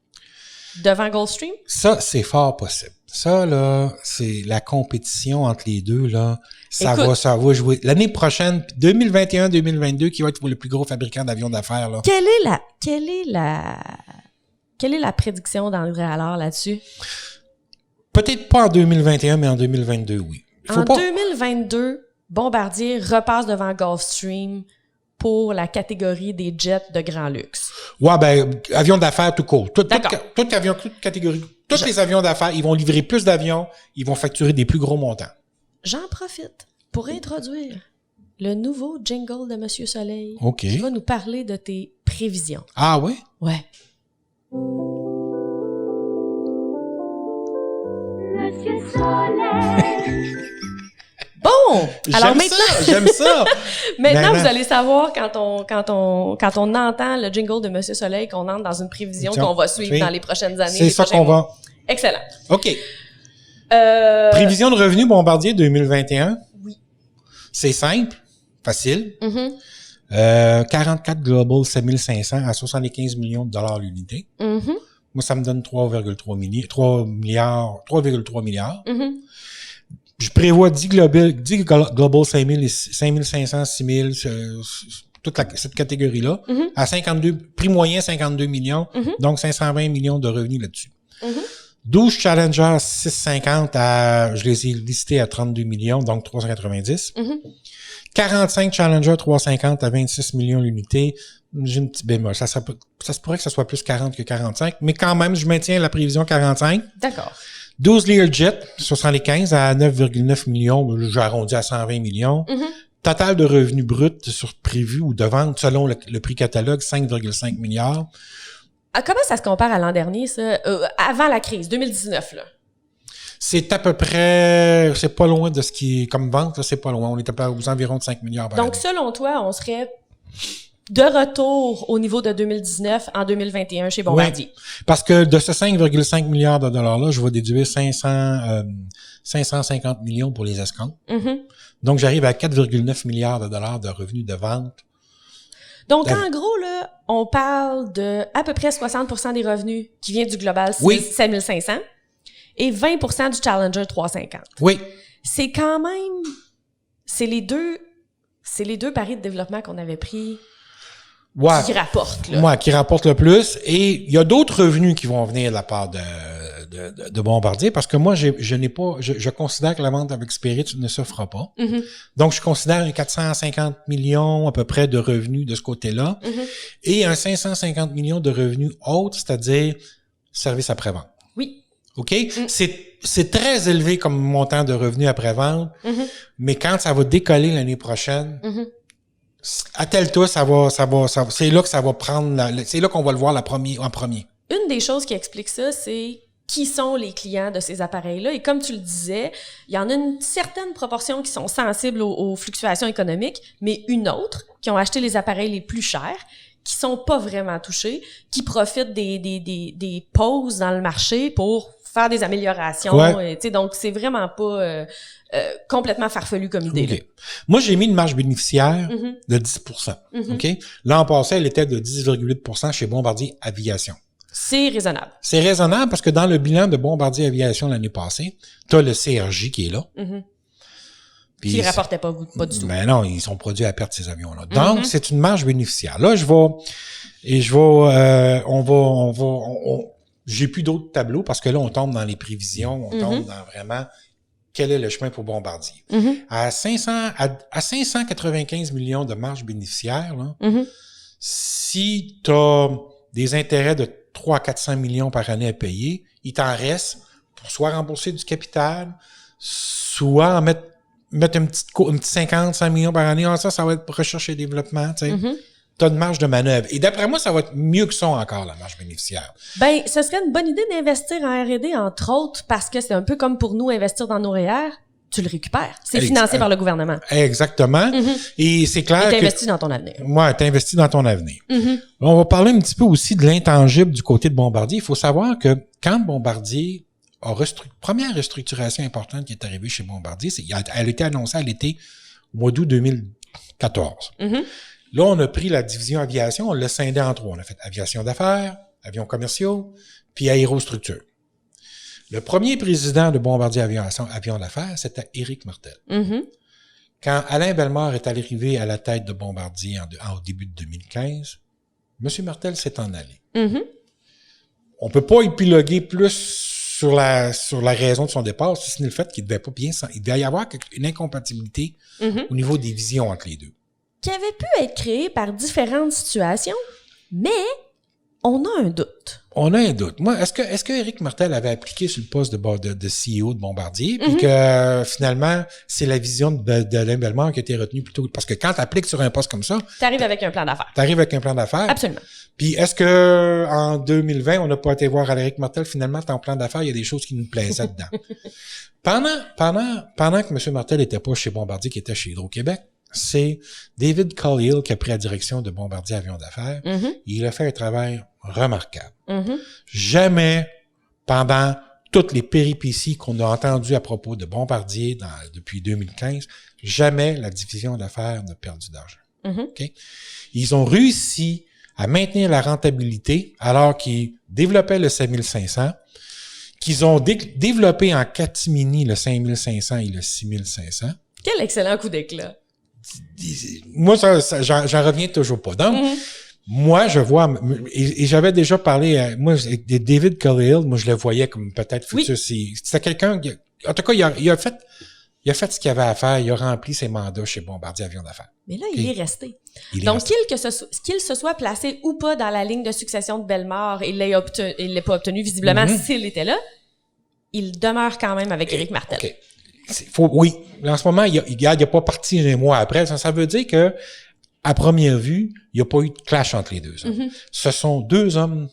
devant Gulfstream? Ça, c'est fort possible. Ça, là, c'est la compétition entre les deux, là. Ça va jouer. L'année prochaine, 2021-2022, qui va être le plus gros fabricant d'avions d'affaires, là. Quelle est la prédiction d'André Allard là-dessus? Peut-être pas en 2021, mais en 2022, oui. 2022, Bombardier repasse devant Gulfstream pour la catégorie des jets de grand luxe. Ouais, avions d'affaires tout court. Toute catégorie. Tous les avions d'affaires, ils vont livrer plus d'avions, ils vont facturer des plus gros montants. J'en profite pour introduire le nouveau jingle de Monsieur Soleil. OK. Qui va nous parler de tes prévisions. Ah ouais? Ouais. Monsieur Soleil! Bon! Alors maintenant... J'aime ça! Maintenant, vous allez savoir quand on entend le jingle de Monsieur Soleil qu'on entre dans une prévision qu'on va suivre dans les prochaines années. C'est ça qu'on va. Excellent. OK. Prévision de revenus Bombardier 2021? Oui. C'est simple, facile. 44 Global 7500 à 75 millions de dollars l'unité. Moi, ça me donne 3,3 milliards. Je prévois 10 Global 5000 et 5500, 6000, cette catégorie-là. À 52, prix moyen 52 millions. Donc, 520 millions de revenus là-dessus. 12 Challenger 650 je les ai listés à 32 millions, donc 390. 45 Challenger 350 à 26 millions l'unité. J'ai une petite bémol. Ça se pourrait que ça soit plus 40 que 45, mais quand même, je maintiens la prévision 45. D'accord. 12 Learjet 75 à 9,9 millions. J'ai arrondi à 120 millions. Total de revenus bruts sur prévu ou de vente selon le prix catalogue, 5,5 milliards. Comment ça se compare à l'an dernier, ça? Avant la crise, 2019, là? C'est à peu près, c'est pas loin de ce qui est comme vente, là, c'est pas loin. On est aux environs de 5 milliards par année. Donc, selon toi, on serait de retour au niveau de 2019 en 2021 chez Bombardier. Oui, parce que de ce 5,5 milliards de dollars-là, je vais déduire 550 millions pour les escomptes. Donc, j'arrive à 4,9 milliards de dollars de revenus de vente. Donc, en gros, là, on parle de à peu près 60% des revenus qui viennent du Global 7500 et 20% du Challenger 350. Oui. C'est quand même... C'est les deux paris de développement qu'on avait pris qui rapportent. Là. Ouais, qui rapportent le plus. Et il y a d'autres revenus qui vont venir de la part de Bombardier parce que moi, je considère que la vente avec Spirit ne se fera pas. Donc, je considère un 450 millions à peu près de revenus de ce côté-là et un 550 millions de revenus autres, c'est-à-dire services après-vente. Oui. OK? C'est très élevé comme montant de revenus après-vente, mais quand ça va décoller l'année prochaine, attelle-toi, c'est là que ça va prendre, c'est là qu'on va le voir en premier. Une des choses qui explique ça, c'est qui sont les clients de ces appareils-là. Et comme tu le disais, il y en a une certaine proportion qui sont sensibles aux fluctuations économiques, mais une autre qui ont acheté les appareils les plus chers, qui sont pas vraiment touchés, qui profitent des pauses dans le marché pour faire des améliorations. Ouais. Donc, c'est vraiment pas complètement farfelu comme idée. Okay. Moi, j'ai mis une marge bénéficiaire de 10%. OK? L'an passé, elle était de 10,8% chez Bombardier Aviation. C'est raisonnable. C'est raisonnable parce que dans le bilan de Bombardier Aviation l'année passée, tu as le CRJ qui est là. Qui ne rapportait pas du tout. Mais non, ils sont produits à perte, ces avions-là. Donc, c'est une marge bénéficiaire. Là, j'ai plus d'autres tableaux parce que là, on tombe dans les prévisions, on tombe dans vraiment quel est le chemin pour Bombardier. À 595 millions de marge bénéficiaire, là, si tu as des intérêts de 300 à 400 millions par année à payer, il t'en reste pour soit rembourser du capital, soit en mettre un petit 50, 100 millions par année. Ça va être recherche et développement, tu sais. Tu as une marge de manœuvre. Et d'après moi, ça va être mieux que ça encore, la marge bénéficiaire. Ben, ce serait une bonne idée d'investir en R&D, entre autres, parce que c'est un peu comme pour nous investir dans nos REER. Tu le récupères. C'est financé par le gouvernement. Exactement. Et c'est clair que... t'investis dans ton avenir. Ouais, t'investis dans ton avenir. On va parler un petit peu aussi de l'intangible du côté de Bombardier. Il faut savoir que quand Bombardier première restructuration importante qui est arrivée chez Bombardier, elle a été annoncée à l'été, au mois d'août 2014. Là, on a pris la division aviation, on l'a scindé en trois. On a fait aviation d'affaires, avions commerciaux, puis aérostructure. Le premier président de Bombardier Avions d'affaires, c'était Éric Martel. Quand Alain Bellemare est arrivé à la tête de Bombardier au début de 2015, M. Martel s'est en allé. On peut pas épiloguer plus sur la raison de son départ, si ce n'est le fait qu'il il devait y avoir une incompatibilité au niveau des visions entre les deux. Qui avait pu être créé par différentes situations, mais on a un doute. On a un doute. Moi, est-ce que Éric Martel avait appliqué sur le poste de CEO de Bombardier, puis que finalement, c'est la vision d'Alain Bellemare qui a été retenue plutôt... Parce que quand tu appliques sur un poste comme ça... T'arrives avec un plan d'affaires. Absolument. Puis est-ce que en 2020, on n'a pas été voir Éric Martel, finalement, ton plan d'affaires, il y a des choses qui nous plaisaient dedans. Pendant que M. Martel n'était pas chez Bombardier, qui était chez Hydro-Québec, c'est David Collier qui a pris la direction de Bombardier Avions d'affaires. Il a fait un travail remarquable. Jamais, pendant toutes les péripéties qu'on a entendues à propos de Bombardier depuis 2015, jamais la division d'affaires n'a perdu d'argent. Okay? Ils ont réussi à maintenir la rentabilité alors qu'ils développaient le 7500, qu'ils ont développé en catimini le 5500 et le 6500. Quel excellent coup d'éclat! Moi, j'en reviens toujours pas. Donc, moi, je vois, et j'avais déjà parlé, moi, de David Cullihill, moi, je le voyais comme peut-être futur. Oui. C'était quelqu'un, en tout cas, il a fait ce qu'il avait à faire, il a rempli ses mandats chez Bombardier Avions d'affaires. Mais là, il est resté. Donc, qu'il se soit placé ou pas dans la ligne de succession de Bellemare, il l'ait pas obtenu visiblement s'il était là, il demeure quand même avec Éric Martel. Okay. Oui, en ce moment, il n'y a pas parti un mois après. Ça veut dire que, à première vue, il n'y a pas eu de clash entre les deux hommes. Ce sont deux hommes,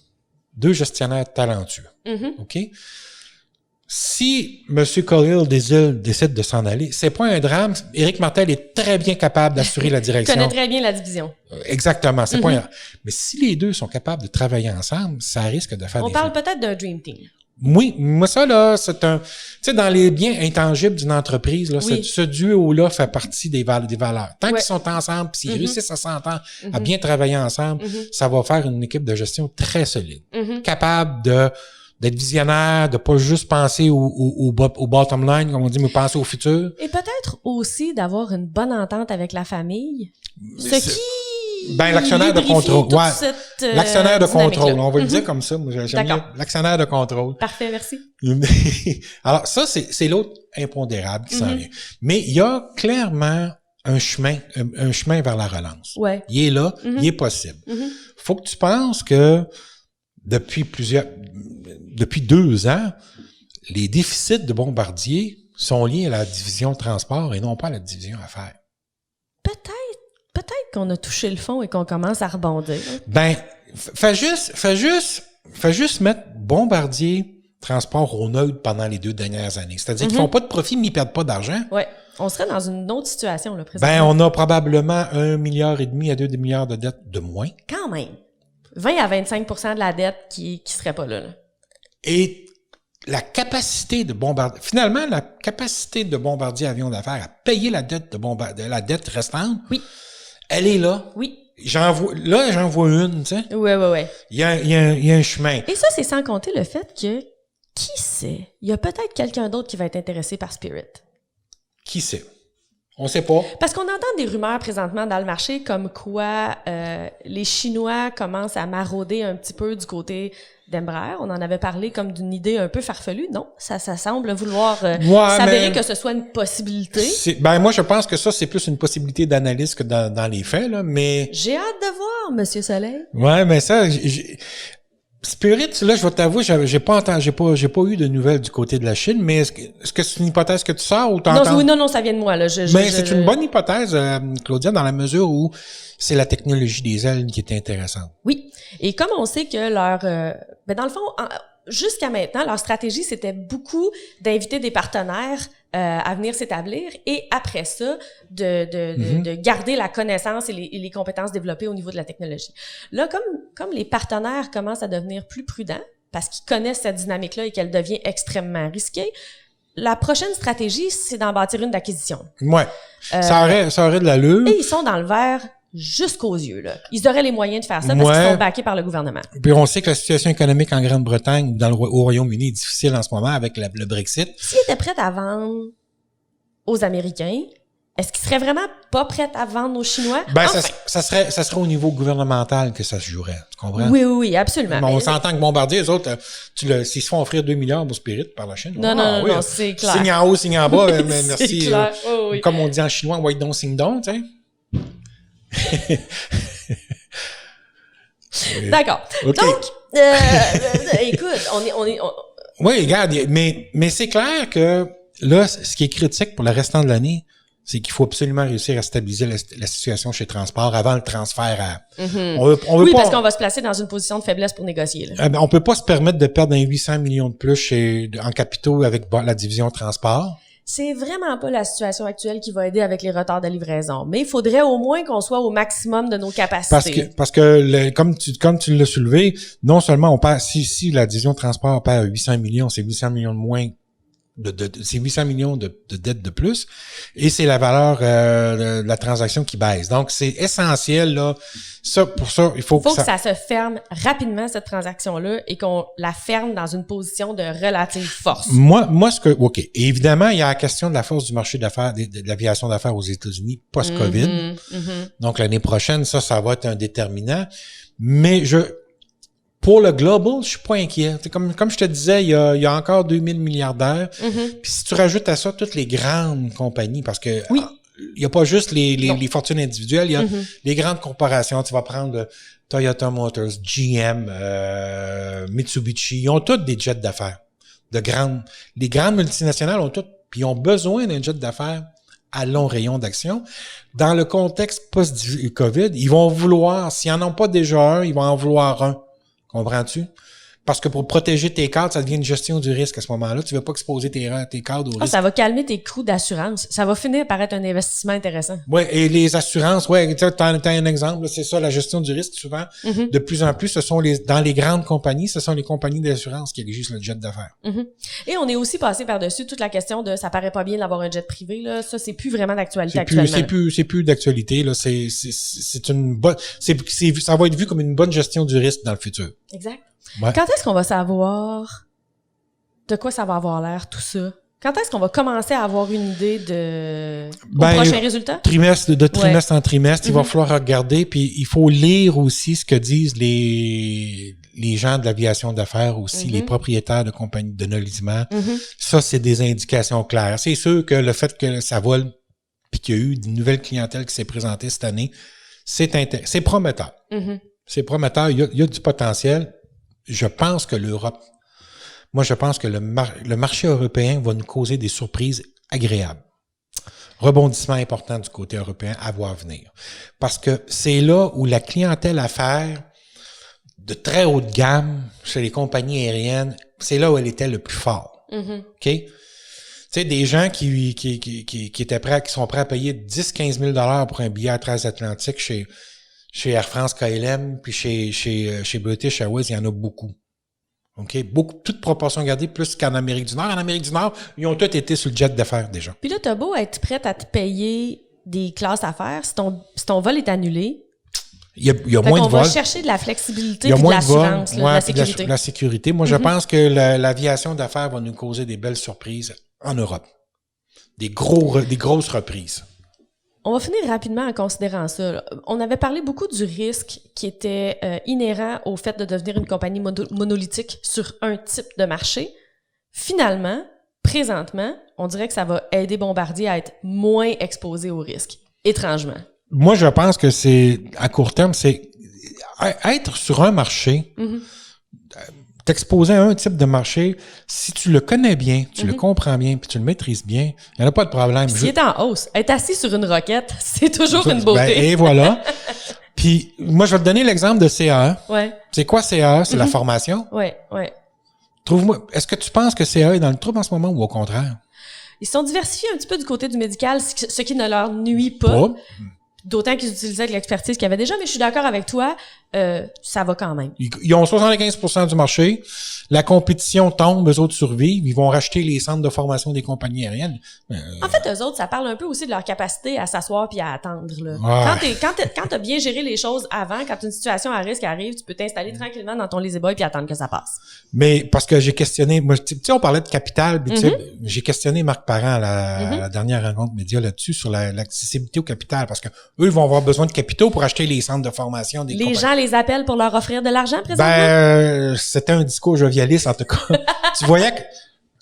deux gestionnaires talentueux. OK? Si M. Cullihill décide de s'en aller, c'est pas un drame. Éric Martel est très bien capable d'assurer la direction. Il connaît très bien la division. Exactement. C'est pas un... Mais si les deux sont capables de travailler ensemble, ça risque de faire On parle peut-être d'un dream team. Oui, moi ça là, c'est un, tu sais, dans les biens intangibles d'une entreprise là, ce duo-là fait partie des valeurs. Tant qu'ils sont ensemble, puis s'ils réussissent à s'entendre, à bien travailler ensemble, ça va faire une équipe de gestion très solide, capable d'être visionnaire, de pas juste penser au bottom line, comme on dit, mais penser au futur. Et peut-être aussi d'avoir une bonne entente avec la famille, l'actionnaire de contrôle. Ouais. L'actionnaire de contrôle. On va le dire comme ça. Moi, j'aime bien l'actionnaire de contrôle. Parfait, merci. Alors, ça, c'est l'autre impondérable qui s'en vient. Mais il y a clairement un chemin vers la relance. Ouais. Il est là, il est possible. Faut que tu penses que depuis 2 ans, les déficits de Bombardier sont liés à la division transport et non pas à la division affaires. Peut-être qu'on a touché le fond et qu'on commence à rebondir. Ben, fais juste mettre Bombardier Transport au neutre pendant les 2 dernières années. C'est-à-dire qu'ils font pas de profit, mais ils perdent pas d'argent. Ouais. On serait dans une autre situation, là, présentement. Ben, on a probablement 1,5 milliard à 2 milliards de dettes de moins. Quand même. 20 à 25% de la dette qui serait pas là. Et la capacité de Bombardier, finalement, la capacité de Bombardier Avions d'affaires à payer la dette la dette restante. Oui. Elle est là. Oui. J'en vois une, tu sais. Ouais. Il y a un chemin. Et ça, c'est sans compter le fait que, qui sait, il y a peut-être quelqu'un d'autre qui va être intéressé par Spirit. Qui sait? On sait pas. Parce qu'on entend des rumeurs présentement dans le marché comme quoi les Chinois commencent à marauder un petit peu du côté d'Embraer. On en avait parlé comme d'une idée un peu farfelue. Non, ça semble vouloir s'avérer que ce soit une possibilité. Moi, je pense que ça, c'est plus une possibilité d'analyse que dans les faits, là, mais... J'ai hâte de voir, Monsieur Soleil. Ouais, mais ça... Spirit, là, je vais t'avouer, j'ai pas eu de nouvelles du côté de la Chine, mais est-ce que c'est une hypothèse que tu sors ou t'entends? Non, ça vient de moi, là. C'est une bonne hypothèse, Claudia, dans la mesure où c'est la technologie des ailes qui est intéressante. Oui. Et comme on sait que dans le fond, jusqu'à maintenant, leur stratégie, c'était beaucoup d'inviter des partenaires à venir s'établir et après ça, de garder la connaissance et les compétences développées au niveau de la technologie. Là, comme les partenaires commencent à devenir plus prudents parce qu'ils connaissent cette dynamique-là et qu'elle devient extrêmement risquée, la prochaine stratégie, c'est d'en bâtir une d'acquisition. Ouais. Ça aurait de l'allure. Et ils sont dans le vert jusqu'aux yeux, là. Ils auraient les moyens de faire ça parce qu'ils sont backés par le gouvernement. Puis on sait que la situation économique en Grande-Bretagne ou au Royaume-Uni est difficile en ce moment avec le Brexit. S'ils étaient prêts à vendre aux Américains, est-ce qu'ils seraient vraiment pas prêts à vendre aux Chinois? Ça serait au niveau gouvernemental que ça se jouerait. Tu comprends? Oui, absolument. On s'entend que Bombardier, les autres, s'ils se font offrir 2 milliards pour Spirit par la Chine. Non, c'est clair. Signe en haut, signe en bas, merci. C'est clair. Oui. Comme on dit en chinois, wait don't, sing don't, tu sais. D'accord. Okay. Donc, écoute, Oui, regarde, mais c'est clair que là, ce qui est critique pour le restant de l'année, c'est qu'il faut absolument réussir à stabiliser la situation chez Transport avant le transfert à... Parce qu'on va se placer dans une position de faiblesse pour négocier. Là. On peut pas se permettre de perdre un 800 millions de plus en capitaux avec la division Transport. c'est vraiment pas la situation actuelle qui va aider avec les retards de livraison. Mais il faudrait au moins qu'on soit au maximum de nos capacités. Parce que comme tu l'as soulevé, non seulement on perd, si la division de transport perd 800 millions, c'est 800 millions de moins c'est 800 millions de dettes de plus, et c'est la valeur de la transaction qui baisse. Donc, c'est essentiel, là. Pour ça, il faut que ça se ferme rapidement, cette transaction-là, et qu'on la ferme dans une position de relative force. OK. Et évidemment, il y a la question de la force du marché d'affaires, de l'aviation d'affaires aux États-Unis post-COVID. Donc, l'année prochaine, ça va être un déterminant. Mais pour le global, je suis pas inquiet. Comme je te disais, il y a encore 2000 milliardaires. Puis si tu rajoutes à ça toutes les grandes compagnies, parce que il y a pas juste les fortunes individuelles, il y a les grandes corporations. Tu vas prendre Toyota Motors, GM, Mitsubishi, ils ont toutes des jets d'affaires. Les grandes multinationales ont toutes, puis ils ont besoin d'un jet d'affaires à long rayon d'action. Dans le contexte post-COVID, ils vont vouloir, s'ils en ont pas déjà un, ils vont en vouloir un. Comprends-tu? Parce que pour protéger tes cadres, ça devient une gestion du risque à ce moment-là. Tu ne veux pas exposer tes cadres au risque. Ça va calmer tes coûts d'assurance. Ça va finir par être un investissement intéressant. Oui, et les assurances, tu as un exemple, c'est ça, la gestion du risque, souvent. De plus en plus, dans les grandes compagnies, ce sont les compagnies d'assurance qui exigent le jet d'affaires. Et on est aussi passé par-dessus toute la question de ça paraît pas bien d'avoir un jet privé, là. Ça, c'est plus vraiment d'actualité actuellement. C'est plus d'actualité, là. C'est une bonne, ça va être vu comme une bonne gestion du risque dans le futur. Exact. Ouais. Quand est-ce qu'on va savoir de quoi ça va avoir l'air, tout ça? Quand est-ce qu'on va commencer à avoir une idée au prochain résultat? Trimestre en trimestre, il va falloir regarder, puis il faut lire aussi ce que disent les gens de l'aviation d'affaires aussi, les propriétaires de compagnies de nolisement. Ça, c'est des indications claires. C'est sûr que le fait que ça vole, puis qu'il y a eu une nouvelle clientèle qui s'est présentée cette année, c'est prometteur. C'est prometteur, il y a du potentiel. Je pense que le marché européen va nous causer des surprises agréables. Rebondissement important du côté européen à voir venir. Parce que c'est là où la clientèle affaires de très haute gamme chez les compagnies aériennes, c'est là où elle était le plus fort. OK? Tu sais, des gens qui sont prêts à payer 10-15 000 pour un billet transatlantique chez Air France KLM, puis chez British Airways, il y en a beaucoup. OK? Toute proportion gardée, plus qu'en Amérique du Nord. En Amérique du Nord, ils ont tous été sur le jet d'affaires déjà. Puis là, t'as beau être prête à te payer des classes affaires, si ton vol est annulé, il y a moins de vols. On va chercher de la flexibilité et de l'assurance, de la sécurité. La sécurité. Moi, je pense que l'aviation d'affaires va nous causer des belles surprises en Europe. Des grosses reprises. On va finir rapidement en considérant ça, là. On avait parlé beaucoup du risque qui était inhérent au fait de devenir une compagnie monolithique sur un type de marché. Finalement, présentement, on dirait que ça va aider Bombardier à être moins exposé au risque, étrangement. Moi, je pense que à court terme, c'est être sur un marché, t'exposer à un type de marché, si tu le connais bien, tu le comprends bien, puis tu le maîtrises bien, il n'y en a pas de problème. S'il est en hausse, être assis sur une roquette, c'est toujours une beauté. Et voilà. Puis, moi, je vais te donner l'exemple de CAE. Ouais. C'est quoi CAE? C'est la formation? Ouais. Trouve-moi, est-ce que tu penses que CAE est dans le trouble en ce moment ou au contraire? Ils sont diversifiés un petit peu du côté du médical, ce qui ne leur nuit pas. D'autant qu'ils utilisaient de l'expertise qu'il y avait déjà, mais je suis d'accord avec toi, ça va quand même. Ils ont 75% du marché. La compétition tombe, eux autres survivent. Ils vont racheter les centres de formation des compagnies aériennes. En fait, eux autres, ça parle un peu aussi de leur capacité à s'asseoir puis à attendre, là. Ouais. Quand t'as bien géré les choses avant, quand une situation à risque arrive, tu peux t'installer tranquillement dans ton lazy boy puis attendre que ça passe. Mais parce que j'ai questionné, moi, tu sais, on parlait de capital, puis j'ai questionné Marc Parent à la dernière rencontre média là-dessus sur l'accessibilité au capital, parce que eux, ils vont avoir besoin de capitaux pour acheter les centres de formation des compagnies. Les gens les appellent pour leur offrir de l'argent présentement? C'était un discours jovialiste, en tout cas. Tu voyais que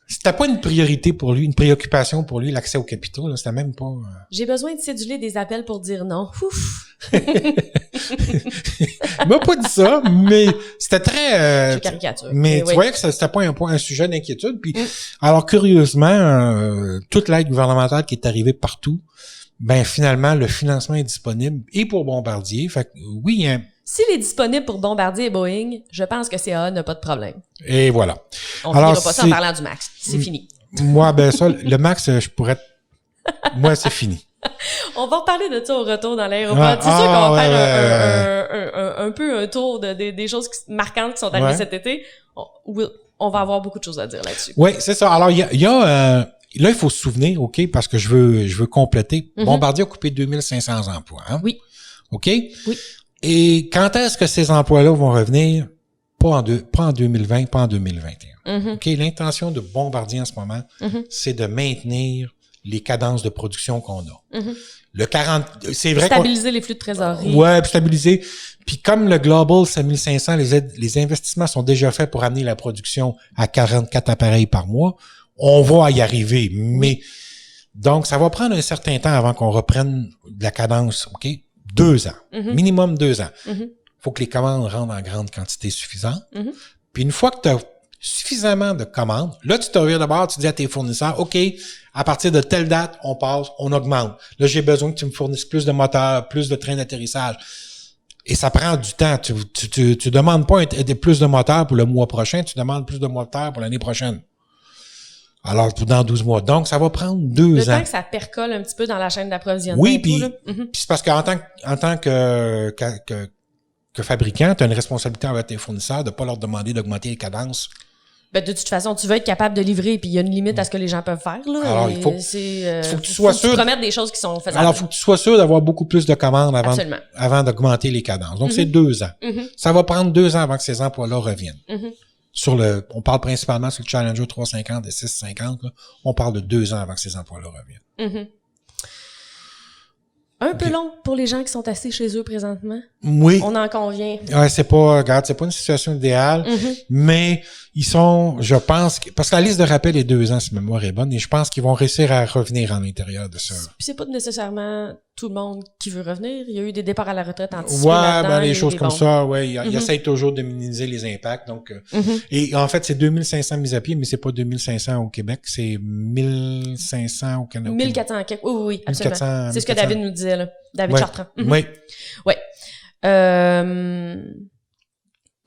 c'était pas une priorité pour lui, une préoccupation pour lui, l'accès aux capitaux, là. C'était même pas... J'ai besoin de céduler des appels pour dire non. Ouf! Il m'a pas dit ça, mais c'était très... Je caricature. Mais tu voyais que c'était pas un sujet d'inquiétude. Puis, alors, curieusement, toute l'aide gouvernementale qui est arrivée partout, finalement, le financement est disponible et pour Bombardier. Fait que, oui, il y a S'il est disponible pour Bombardier et Boeing, je pense que CAE n'a pas de problème. Et voilà. On ne finira pas ça en parlant du MAX. C'est fini. Moi, ben ça, le max, je pourrais... Moi, c'est fini. On va reparler de ça au retour dans l'aéroport. C'est sûr qu'on va faire un peu un tour des choses marquantes qui sont arrivées cet été. On va avoir beaucoup de choses à dire là-dessus. Oui, c'est ça. Alors, il y a là, il faut se souvenir, OK, parce que je veux compléter. Bombardier a coupé 2500 emplois. Hein? Oui. OK? Oui. Et quand est-ce que ces emplois-là vont revenir? Pas en 2020, pas en 2021. OK? L'intention de Bombardier en ce moment, c'est de maintenir les cadences de production qu'on a. Le 40, c'est vrai stabiliser les flux de trésorerie. Ouais, puis stabiliser. Puis comme le Global 7500, les investissements sont déjà faits pour amener la production à 44 appareils par mois. On va y arriver, mais donc ça va prendre un certain temps avant qu'on reprenne de la cadence, OK? 2 ans. Minimum 2 ans. Faut que les commandes rentrent en grande quantité suffisante. Puis une fois que tu as suffisamment de commandes, là, tu te reviens d'abord, tu dis à tes fournisseurs, OK, à partir de telle date, on passe, on augmente. Là, j'ai besoin que tu me fournisses plus de moteurs, plus de trains d'atterrissage. Et ça prend du temps. Tu demandes pas plus de moteurs pour le mois prochain, tu demandes plus de moteurs pour l'année prochaine. Alors, dans 12 mois. Donc, ça va prendre 2 ans. Le temps que ça percole un petit peu dans la chaîne d'approvisionnement. Oui, puis c'est parce qu'en tant que fabricant, tu as une responsabilité envers tes fournisseurs de pas leur demander d'augmenter les cadences. Ben, de toute façon, tu veux être capable de livrer, puis il y a une limite à ce que les gens peuvent faire. Là, alors, il faut que tu sois sûr. Tu promettes des choses qui sont faisables. Alors, il faut que tu sois sûr d'avoir beaucoup plus de commandes avant d'augmenter les cadences. Donc, c'est 2 ans. Ça va prendre 2 ans avant que ces emplois-là reviennent. On parle principalement sur le Challenger 350 et 650. Là, on parle de 2 ans avant que ces emplois-là reviennent. Un peu long pour les gens qui sont assis chez eux présentement. Oui. On en convient. Ouais, c'est pas une situation idéale, mais ils sont, je pense, parce que la liste de rappel est 2 ans, si ma mémoire est bonne, et je pense qu'ils vont réussir à revenir à l'intérieur de ça. Puis c'est pas nécessairement tout le monde qui veut revenir. Il y a eu des départs à la retraite anticipés. Des choses comme ça, ils essayent toujours de minimiser les impacts, donc, et en fait, c'est 2500 mises à pied, mais c'est pas 2500 au Québec, c'est 1500 au Canada. 1400 quelque. Oui, absolument. C'est ce que David nous disait, là. David Chartrand. Oui. Ouais. On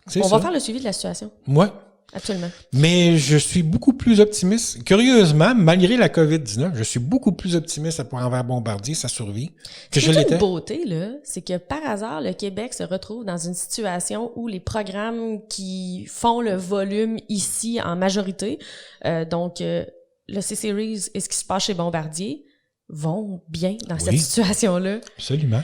ça. va faire le suivi de la situation. Ouais. Absolument. Mais je suis beaucoup plus optimiste. Curieusement, malgré la COVID-19, je suis beaucoup plus optimiste pour envers Bombardier, sa survie, que je l'étais. Une beauté, là, c'est que par hasard, le Québec se retrouve dans une situation où les programmes qui font le volume ici en majorité, donc le C-Series et ce qui se passe chez Bombardier, vont bien dans cette situation-là. Absolument.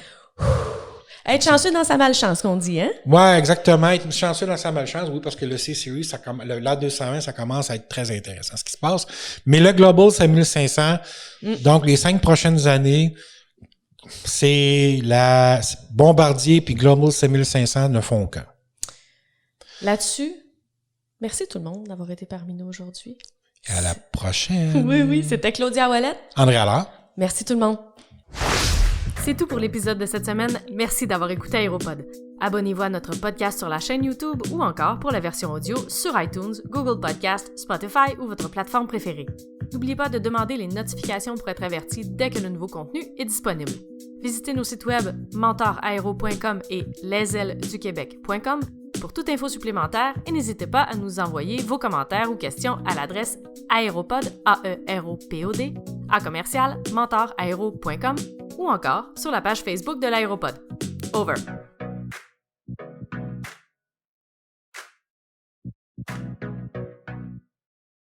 Être chanceux dans sa malchance, qu'on dit, hein? Ouais, exactement. Être chanceux dans sa malchance, oui, parce que le C-Series, l'A220, ça commence à être très intéressant, ce qui se passe. Mais le Global, c'est 1500. Donc, les 5 prochaines années, c'est Bombardier puis Global, c'est 1500 ne font qu'un. Là-dessus, merci tout le monde d'avoir été parmi nous aujourd'hui. Et à la prochaine. Oui, c'était Claudia Ouellette. André Allard. Merci tout le monde. C'est tout pour l'épisode de cette semaine. Merci d'avoir écouté Aéropod. Abonnez-vous à notre podcast sur la chaîne YouTube ou encore pour la version audio sur iTunes, Google Podcasts, Spotify ou votre plateforme préférée. N'oubliez pas de demander les notifications pour être averti dès que le nouveau contenu est disponible. Visitez nos sites web mentoraero.com et lesailesduquebec.com pour toute info supplémentaire et n'hésitez pas à nous envoyer vos commentaires ou questions à l'adresse aéropod, AEROPOD, @mentoraero.com ou encore sur la page Facebook de l'Aéropod. Over.